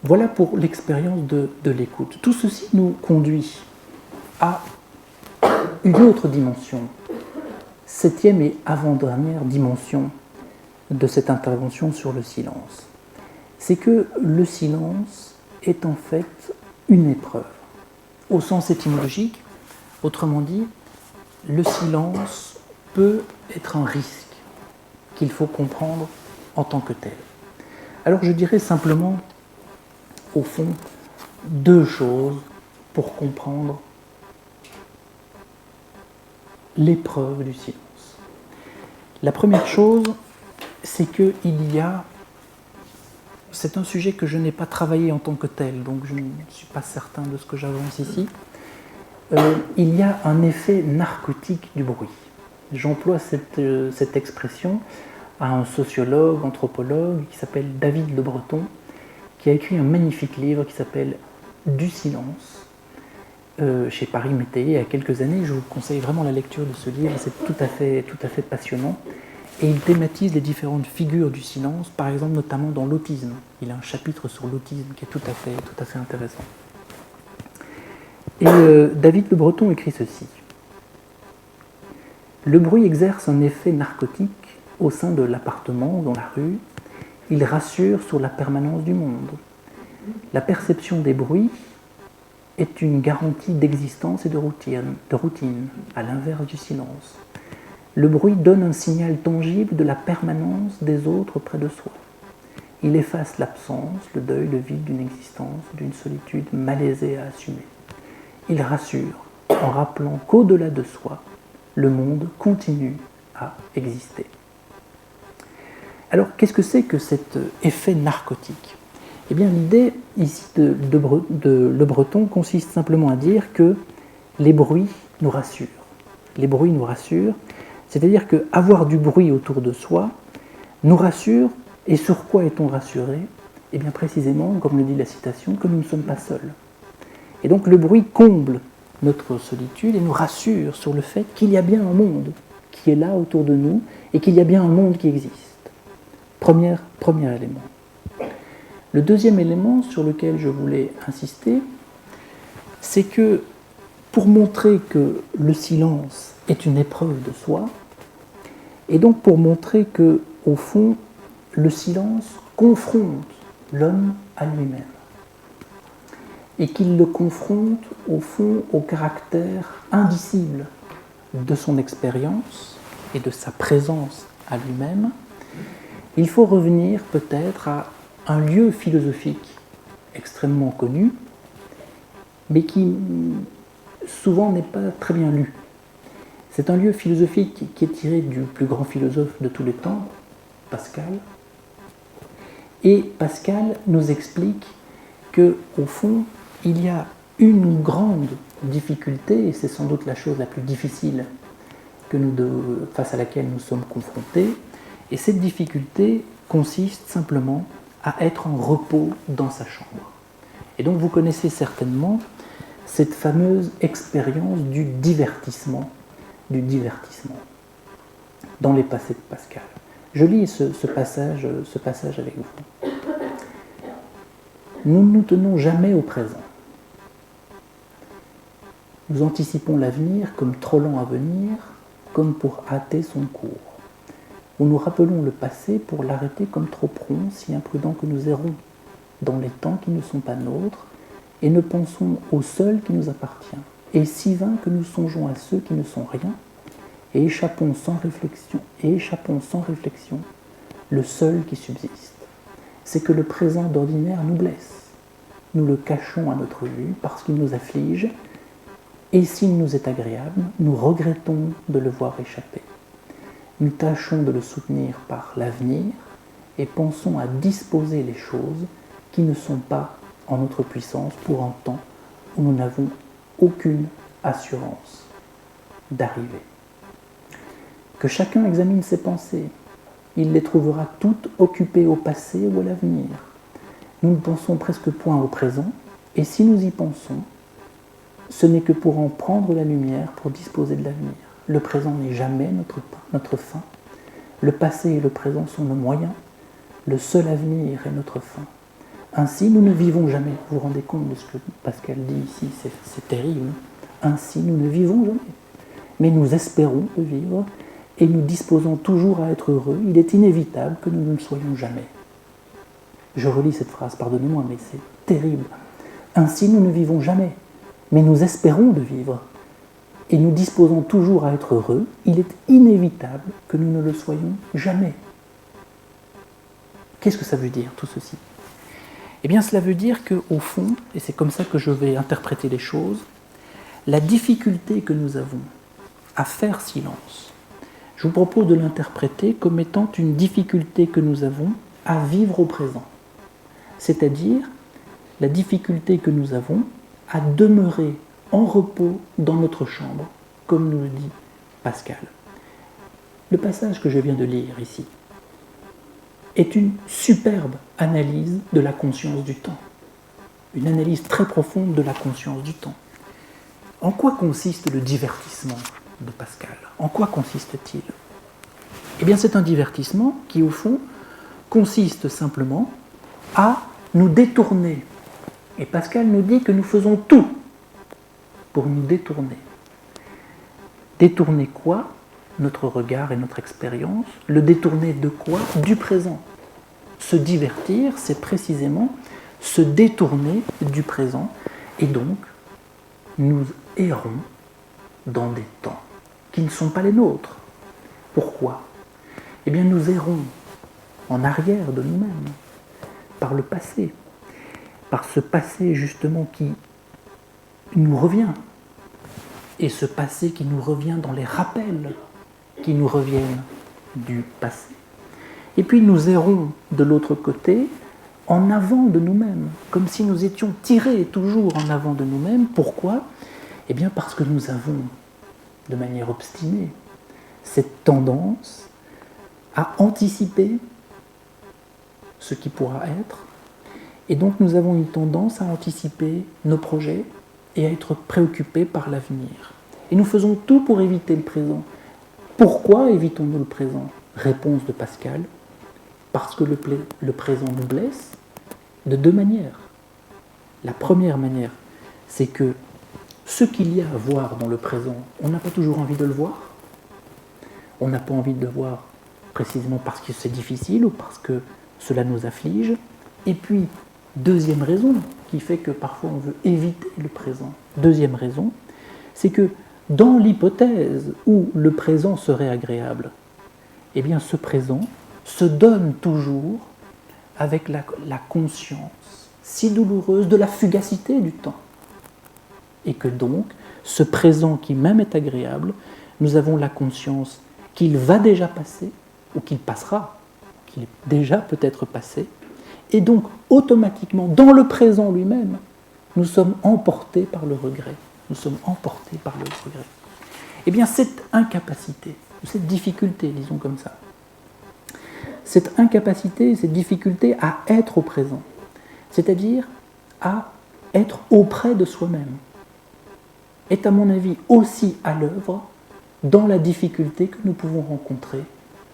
Voilà pour l'expérience de l'écoute. Tout ceci nous conduit à une autre dimension, septième et avant-dernière dimension de cette intervention sur le silence. C'est que le silence est en fait une épreuve, au sens étymologique. Autrement dit, le silence peut être un risque qu'il faut comprendre en tant que tel. Alors je dirais simplement, au fond, deux choses pour comprendre l'épreuve du silence. La première chose, c'est c'est un sujet que je n'ai pas travaillé en tant que tel, donc je ne suis pas certain de ce que j'avance ici. Il y a un effet narcotique du bruit. J'emploie cette expression à un sociologue, anthropologue qui s'appelle David Le Breton, qui a écrit un magnifique livre qui s'appelle Du silence, chez Paris Métayer il y a quelques années. Je vous conseille vraiment la lecture de ce livre, c'est tout à fait passionnant. Et il thématise les différentes figures du silence, par exemple notamment dans l'autisme. Il a un chapitre sur l'autisme qui est tout à fait intéressant. Et David Le Breton écrit ceci. Le bruit exerce un effet narcotique au sein de l'appartement ou dans la rue. Il rassure sur la permanence du monde. La perception des bruits est une garantie d'existence et de routine, à l'inverse du silence. Le bruit donne un signal tangible de la permanence des autres près de soi. Il efface l'absence, le deuil, le vide d'une existence, d'une solitude malaisée à assumer. Il rassure en rappelant qu'au-delà de soi, le monde continue à exister. Alors, qu'est-ce que c'est que cet effet narcotique ? Eh bien, l'idée ici de Le Breton consiste simplement à dire que les bruits nous rassurent. Les bruits nous rassurent, c'est-à-dire qu'avoir du bruit autour de soi nous rassure. Et sur quoi est-on rassuré ? Eh bien, précisément, comme le dit la citation, que nous ne sommes pas seuls. Et donc, le bruit comble notre solitude et nous rassure sur le fait qu'il y a bien un monde qui est là autour de nous et qu'il y a bien un monde qui existe. Premier élément. Le deuxième élément sur lequel je voulais insister, c'est que pour montrer que le silence est une épreuve de soi, et donc pour montrer que, au fond, le silence confronte l'homme à lui-même, et qu'il le confronte, au fond, au caractère indicible de son expérience et de sa présence à lui-même, il faut revenir peut-être à un lieu philosophique extrêmement connu, mais qui souvent n'est pas très bien lu. C'est un lieu philosophique qui est tiré du plus grand philosophe de tous les temps, Pascal. Et Pascal nous explique que, au fond, il y a une grande difficulté, et c'est sans doute la chose la plus difficile face à laquelle nous sommes confrontés, et cette difficulté consiste simplement à être en repos dans sa chambre. Et donc vous connaissez certainement cette fameuse expérience du divertissement dans les passés de Pascal. Je lis ce passage avec vous. Nous ne nous tenons jamais au présent. Nous anticipons l'avenir comme trop lent à venir, comme pour hâter son cours. Ou nous rappelons le passé pour l'arrêter comme trop prompt, si imprudent que nous errons dans les temps qui ne sont pas nôtres, et ne pensons au seul qui nous appartient, et si vain que nous songeons à ceux qui ne sont rien, et échappons sans réflexion le seul qui subsiste. C'est que le présent d'ordinaire nous blesse. Nous le cachons à notre vue parce qu'il nous afflige, et s'il nous est agréable, nous regrettons de le voir échapper. Nous tâchons de le soutenir par l'avenir et pensons à disposer les choses qui ne sont pas en notre puissance pour un temps où nous n'avons aucune assurance d'arriver. Que chacun examine ses pensées. Il les trouvera toutes occupées au passé ou à l'avenir. Nous ne pensons presque point au présent, et si nous y pensons, ce n'est que pour en prendre la lumière pour disposer de l'avenir. Le présent n'est jamais notre fin. Le passé et le présent sont nos moyens. Le seul avenir est notre fin. Ainsi, nous ne vivons jamais. Vous vous rendez compte de ce que Pascal dit ici, c'est terrible. Ainsi, nous ne vivons jamais. Mais nous espérons de vivre et nous disposons toujours à être heureux. Il est inévitable que nous ne le soyons jamais. Je relis cette phrase, pardonnez-moi, mais c'est terrible. Ainsi, nous ne vivons jamais. Mais nous espérons de vivre. Et nous disposons toujours à être heureux. Il est inévitable que nous ne le soyons jamais. Qu'est-ce que ça veut dire, tout ceci ? Eh bien, cela veut dire qu'au fond, et c'est comme ça que je vais interpréter les choses, la difficulté que nous avons à faire silence, je vous propose de l'interpréter comme étant une difficulté que nous avons à vivre au présent. C'est-à-dire la difficulté que nous avons à demeurer en repos dans notre chambre, comme nous le dit Pascal. Le passage que je viens de lire ici est une superbe analyse de la conscience du temps. Une analyse très profonde de la conscience du temps. En quoi consiste le divertissement de Pascal ? En quoi consiste-t-il ? Eh bien, c'est un divertissement qui, au fond, consiste simplement à nous détourner. Et Pascal nous dit que nous faisons tout pour nous détourner. Détourner quoi ? Notre regard et notre expérience. Le détourner de quoi ? Du présent. Se divertir, c'est précisément se détourner du présent. Et donc, nous errons dans des temps qui ne sont pas les nôtres. Pourquoi ? Eh bien, nous errons en arrière de nous-mêmes, par le passé. Par ce passé, justement, qui nous revient. Et ce passé qui nous revient dans les rappels qui nous reviennent du passé. Et puis nous errons de l'autre côté, en avant de nous-mêmes, comme si nous étions tirés toujours en avant de nous-mêmes. Pourquoi ? Eh bien parce que nous avons, de manière obstinée, cette tendance à anticiper ce qui pourra être. Et donc nous avons une tendance à anticiper nos projets et à être préoccupés par l'avenir. Et nous faisons tout pour éviter le présent. Pourquoi évitons-nous le présent? Réponse de Pascal, parce que le présent nous blesse de deux manières. La première manière, c'est que ce qu'il y a à voir dans le présent, on n'a pas toujours envie de le voir. On n'a pas envie de le voir précisément parce que c'est difficile ou parce que cela nous afflige. Et puis, deuxième raison qui fait que parfois on veut éviter le présent, deuxième raison, c'est que dans l'hypothèse où le présent serait agréable, eh bien ce présent se donne toujours avec la conscience si douloureuse de la fugacité du temps. Et que donc, ce présent qui même est agréable, nous avons la conscience qu'il va déjà passer, ou qu'il passera, qu'il est déjà peut-être passé, et donc automatiquement, dans le présent lui-même, nous sommes emportés par le regret. Nous sommes emportés par le regret. Eh bien, cette incapacité, cette difficulté, disons comme ça, cette incapacité, cette difficulté à être au présent, c'est-à-dire à être auprès de soi-même, est à mon avis aussi à l'œuvre dans la difficulté que nous pouvons rencontrer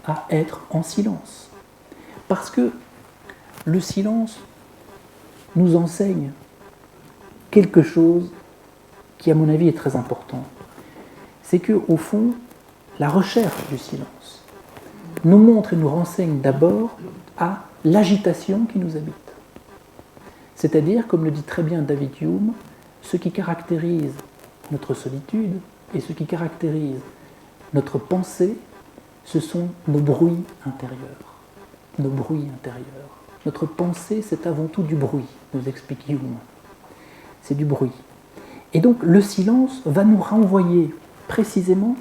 à être en silence. Parce que le silence nous enseigne quelque chose qui, à mon avis, est très important. C'est que, au fond, la recherche du silence nous montre et nous renseigne d'abord à l'agitation qui nous habite. C'est-à-dire, comme le dit très bien David Hume, ce qui caractérise notre solitude et ce qui caractérise notre pensée, ce sont nos bruits intérieurs. Nos bruits intérieurs. Notre pensée, c'est avant tout du bruit, nous explique Hume. C'est du bruit. Et donc, le silence va nous renvoyer précisément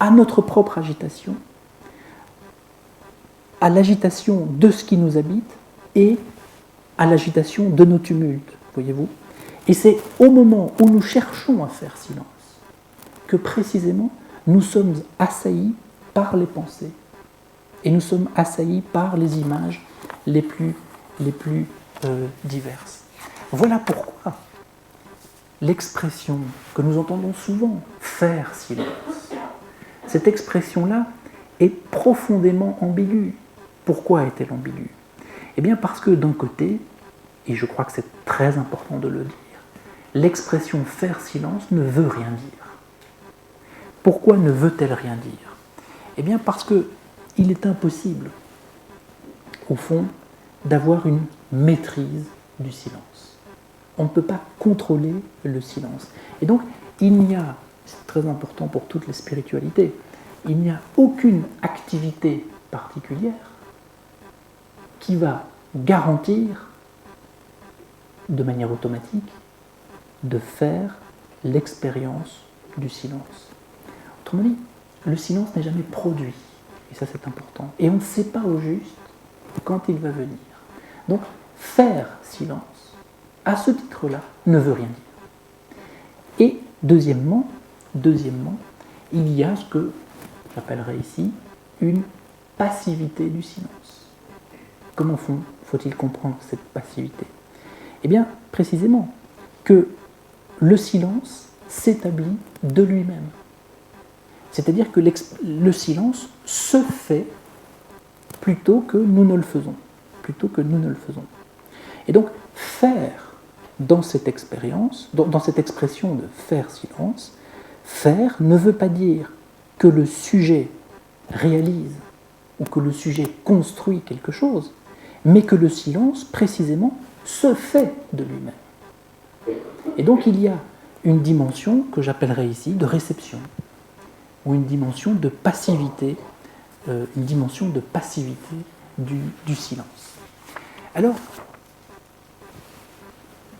à notre propre agitation, à l'agitation de ce qui nous habite et à l'agitation de nos tumultes, voyez-vous. Et c'est au moment où nous cherchons à faire silence que précisément nous sommes assaillis par les pensées et nous sommes assaillis par les images les plus diverses. Voilà pourquoi l'expression que nous entendons souvent, faire silence, cette expression-là est profondément ambiguë. Pourquoi est-elle ambiguë? Eh bien parce que d'un côté, et je crois que c'est très important de le dire, l'expression faire silence ne veut rien dire. Pourquoi ne veut-elle rien dire? Eh bien parce qu'il est impossible, au fond, d'avoir une maîtrise du silence. On ne peut pas contrôler le silence. Et donc, il n'y a, c'est très important pour toutes les spiritualités, il n'y a aucune activité particulière qui va garantir de manière automatique de faire l'expérience du silence. Autrement dit, le silence n'est jamais produit, et ça c'est important, et on ne sait pas au juste quand il va venir. Donc, faire silence, à ce titre-là, ne veut rien dire. Et deuxièmement, il y a ce que j'appellerais ici une passivité du silence. Comment faut-il comprendre cette passivité? Eh bien, précisément, que le silence s'établit de lui-même. C'est-à-dire que le silence se fait plutôt que nous ne le faisons. Et donc, faire dans cette expérience, dans cette expression de faire silence, faire ne veut pas dire que le sujet réalise ou que le sujet construit quelque chose, mais que le silence, précisément, se fait de lui-même. Et donc il y a une dimension que j'appellerais ici de réception, ou une dimension de passivité, du silence. Alors,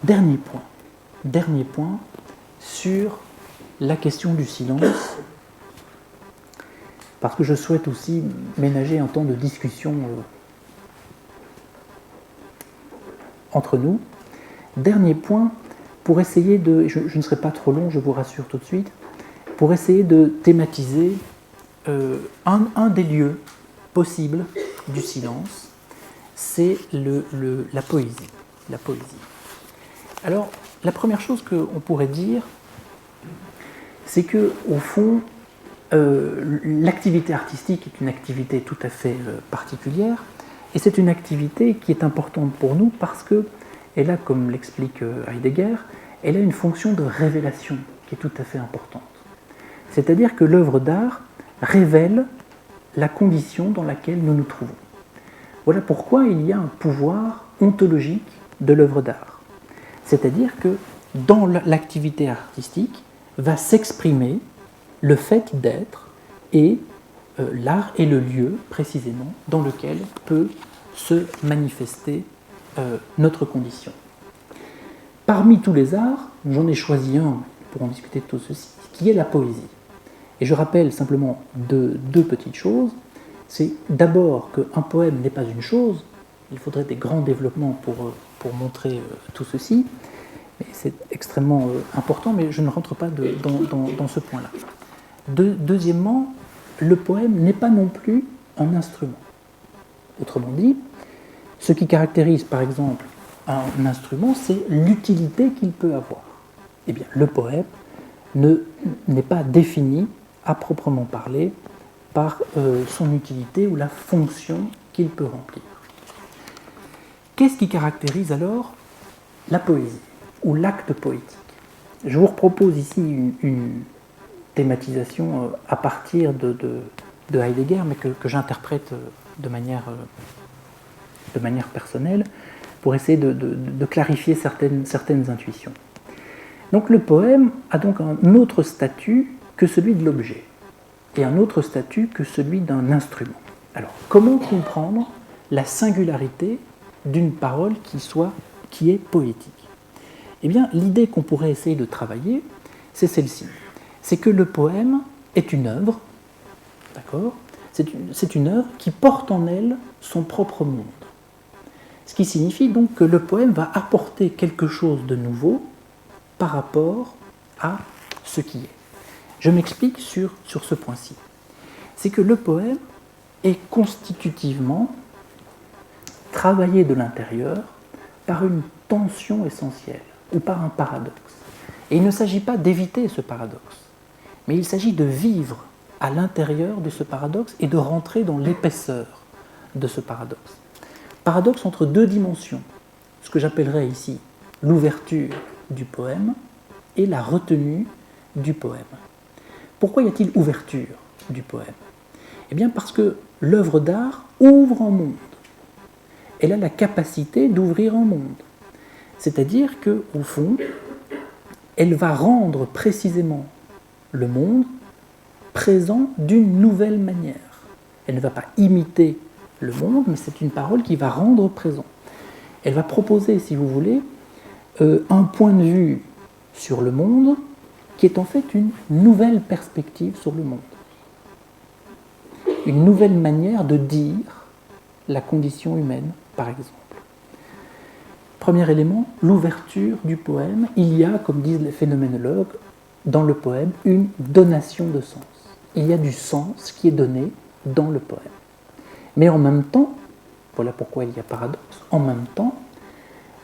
dernier point sur la question du silence, parce que je souhaite aussi ménager un temps de discussion entre nous. Dernier point, pour essayer de, je ne serai pas trop long, je vous rassure tout de suite, pour essayer de thématiser un des lieux possibles du silence, c'est la poésie. La poésie. Alors, la première chose qu'on pourrait dire, c'est que, au fond, l'activité artistique est une activité tout à fait particulière, et c'est une activité qui est importante pour nous parce qu'elle a, comme l'explique Heidegger, elle a une fonction de révélation qui est tout à fait importante. C'est-à-dire que l'œuvre d'art révèle la condition dans laquelle nous nous trouvons. Voilà pourquoi il y a un pouvoir ontologique de l'œuvre d'art. C'est-à-dire que dans l'activité artistique va s'exprimer le fait d'être et l'art est le lieu précisément dans lequel peut se manifester notre condition. Parmi tous les arts, j'en ai choisi un pour en discuter de tout ceci, qui est la poésie. Et je rappelle simplement deux petites choses. C'est d'abord qu'un poème n'est pas une chose, il faudrait des grands développements pour montrer tout ceci, mais c'est extrêmement important, mais je ne rentre pas dans ce point-là. Deuxièmement, le poème n'est pas non plus un instrument. Autrement dit, ce qui caractérise par exemple un instrument, c'est l'utilité qu'il peut avoir. Eh bien, le poème n'est pas défini à proprement parler par son utilité ou la fonction qu'il peut remplir. Qu'est-ce qui caractérise alors la poésie ou l'acte poétique? Je vous propose ici une thématisation à partir de Heidegger, mais que j'interprète de manière personnelle pour essayer de clarifier certaines intuitions. Donc le poème a donc un autre statut que celui de l'objet et un autre statut que celui d'un instrument. Alors, comment comprendre la singularité d'une parole qui est poétique? Eh bien, l'idée qu'on pourrait essayer de travailler, c'est celle-ci. C'est que le poème est une œuvre, d'accord ? C'est une œuvre qui porte en elle son propre monde. Ce qui signifie donc que le poème va apporter quelque chose de nouveau par rapport à ce qui est. Je m'explique sur ce point-ci. C'est que le poème est constitutivement travaillé de l'intérieur par une tension essentielle ou par un paradoxe. Et il ne s'agit pas d'éviter ce paradoxe, mais il s'agit de vivre à l'intérieur de ce paradoxe et de rentrer dans l'épaisseur de ce paradoxe. Paradoxe entre deux dimensions, ce que j'appellerais ici l'ouverture du poème et la retenue du poème. Pourquoi y a-t-il ouverture du poème? Eh bien parce que l'œuvre d'art ouvre un monde. Elle a la capacité d'ouvrir un monde. C'est-à-dire qu'au fond, elle va rendre précisément le monde présent d'une nouvelle manière. Elle ne va pas imiter le monde, mais c'est une parole qui va rendre présent. Elle va proposer, si vous voulez, un point de vue sur le monde qui est en fait une nouvelle perspective sur le monde. Une nouvelle manière de dire la condition humaine, par exemple. Premier élément, l'ouverture du poème. Il y a, comme disent les phénoménologues, dans le poème, une donation de sens. Il y a du sens qui est donné dans le poème. Mais en même temps, voilà pourquoi il y a paradoxe, en même temps,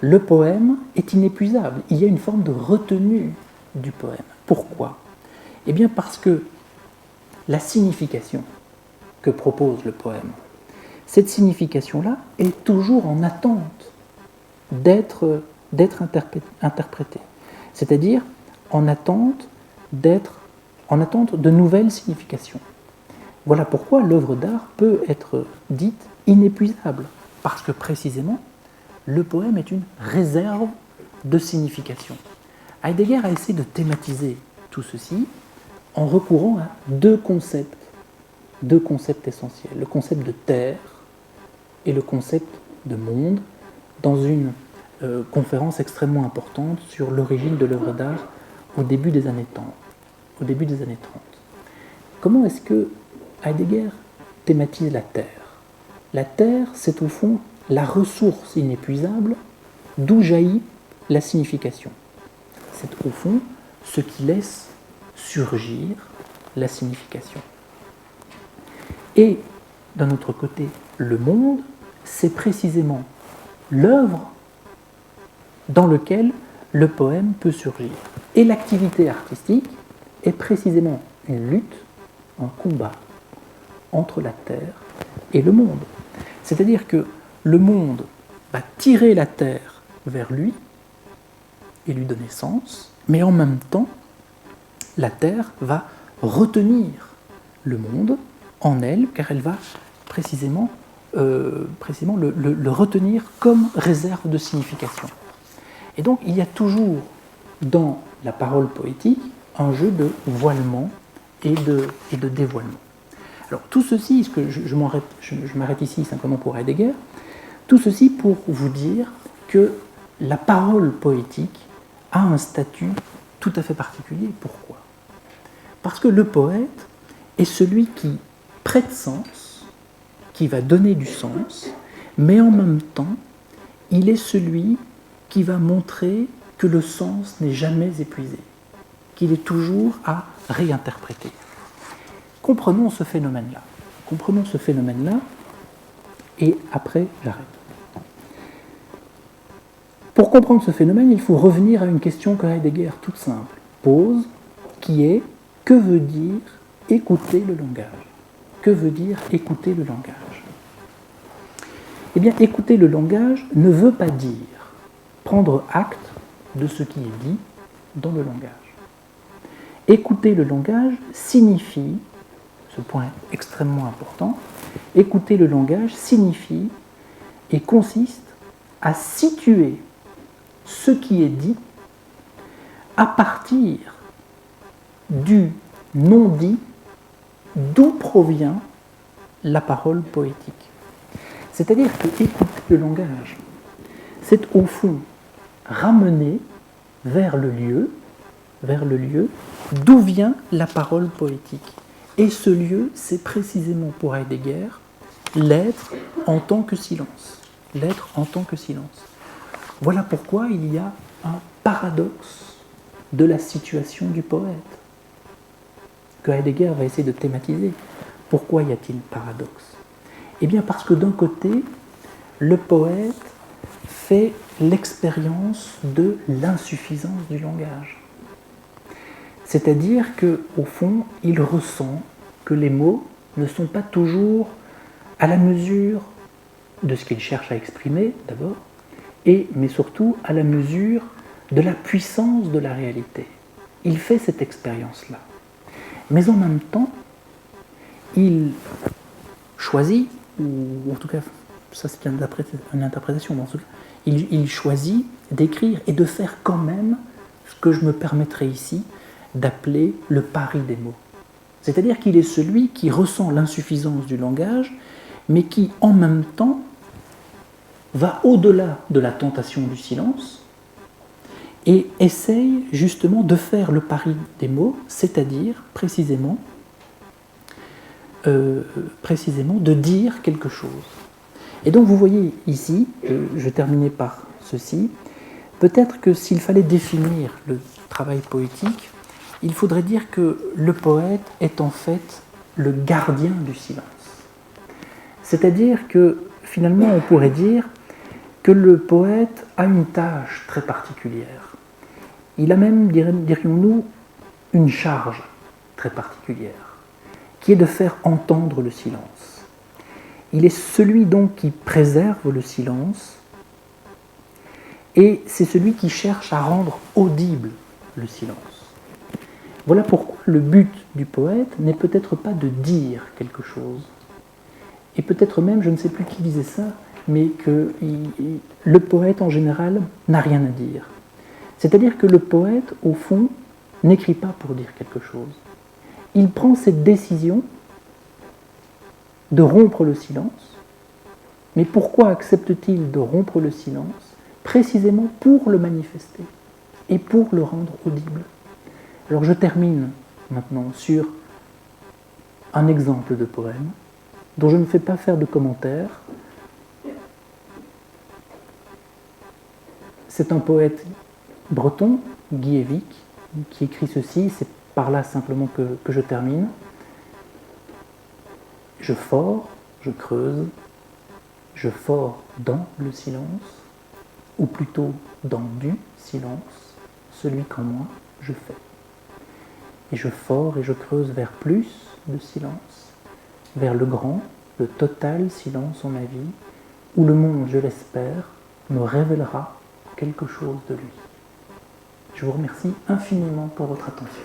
le poème est inépuisable. Il y a une forme de retenue du poème. Pourquoi? Eh bien parce que la signification que propose le poème, cette signification-là est toujours en attente d'être interprétée. C'est-à-dire en attente de nouvelles significations. Voilà pourquoi l'œuvre d'art peut être dite inépuisable, parce que précisément, le poème est une réserve de signification. Heidegger a essayé de thématiser tout ceci en recourant à deux concepts essentiels, le concept de terre et le concept de monde, dans une conférence extrêmement importante sur l'origine de l'œuvre d'art au début des années 30. Comment est-ce que Heidegger thématise la terre? La terre, c'est au fond la ressource inépuisable d'où jaillit la signification. C'est au fond ce qui laisse surgir la signification. Et d'un autre côté, le monde, c'est précisément l'œuvre dans laquelle le poème peut surgir. Et l'activité artistique est précisément une lutte un combat entre la Terre et le monde. C'est-à-dire que le monde va tirer la Terre vers lui et lui donner sens, mais en même temps, la Terre va retenir le monde en elle, car elle va précisément le retenir comme réserve de signification. Et donc il y a toujours dans la parole poétique un jeu de voilement et de dévoilement. Alors tout ceci, ce que je m'arrête ici simplement pour Heidegger, tout ceci pour vous dire que la parole poétique a un statut tout à fait particulier. Pourquoi ? Parce que le poète est celui qui prête sens, qui va donner du sens, mais en même temps, il est celui qui va montrer que le sens n'est jamais épuisé, qu'il est toujours à réinterpréter. Comprenons ce phénomène-là. Comprenons ce phénomène-là, et après, j'arrête. Pour comprendre ce phénomène, il faut revenir à une question que Heidegger, toute simple, pose, qui est « Que veut dire écouter le langage ?» Que veut dire écouter le langage ? Eh bien, écouter le langage ne veut pas dire prendre acte de ce qui est dit dans le langage. Écouter le langage signifie, ce point est extrêmement important, écouter le langage signifie et consiste à situer ce qui est dit à partir du non-dit d'où provient la parole poétique. C'est-à-dire que écouter le langage, c'est au fond ramener vers le lieu d'où vient la parole poétique. Et ce lieu, c'est précisément pour Heidegger l'être en tant que silence. L'être en tant que silence. Voilà pourquoi il y a un paradoxe de la situation du poète que Heidegger va essayer de thématiser. Pourquoi y a-t-il paradoxe ? Eh bien parce que d'un côté, le poète fait l'expérience de l'insuffisance du langage. C'est-à-dire qu'au fond, il ressent que les mots ne sont pas toujours à la mesure de ce qu'il cherche à exprimer, d'abord, mais surtout à la mesure de la puissance de la réalité. Il fait cette expérience-là. Mais en même temps, il choisit, ou en tout cas, ça c'est une interprétation, mais en tout cas, il choisit d'écrire et de faire quand même ce que je me permettrai ici d'appeler le pari des mots. C'est-à-dire qu'il est celui qui ressent l'insuffisance du langage, mais qui en même temps va au-delà de la tentation du silence et essaye justement de faire le pari des mots, c'est-à-dire précisément de dire quelque chose. Et donc vous voyez ici, je terminais par ceci, peut-être que s'il fallait définir le travail poétique, il faudrait dire que le poète est en fait le gardien du silence. C'est-à-dire que finalement on pourrait dire que le poète a une tâche très particulière. Il a même, dirions-nous, une charge très particulière, qui est de faire entendre le silence. Il est celui donc qui préserve le silence, et c'est celui qui cherche à rendre audible le silence. Voilà pourquoi le but du poète n'est peut-être pas de dire quelque chose, et peut-être même, je ne sais plus qui disait ça, mais que le poète en général n'a rien à dire. C'est-à-dire que le poète, au fond, n'écrit pas pour dire quelque chose. Il prend cette décision de rompre le silence, mais pourquoi accepte-t-il de rompre le silence ? Précisément pour le manifester et pour le rendre audible. Alors je termine maintenant sur un exemple de poème dont je ne fais pas faire de commentaires. C'est un poète breton, Guy Evic, qui écrit ceci, c'est par là simplement que je termine. Je fore, je creuse, je fore dans le silence, ou plutôt dans du silence, celui qu'en moi je fais. Et je fore et je creuse vers plus, de silence, vers le grand, le total silence en ma vie, où le monde, je l'espère, me révélera quelque chose de lui. Je vous remercie infiniment pour votre attention.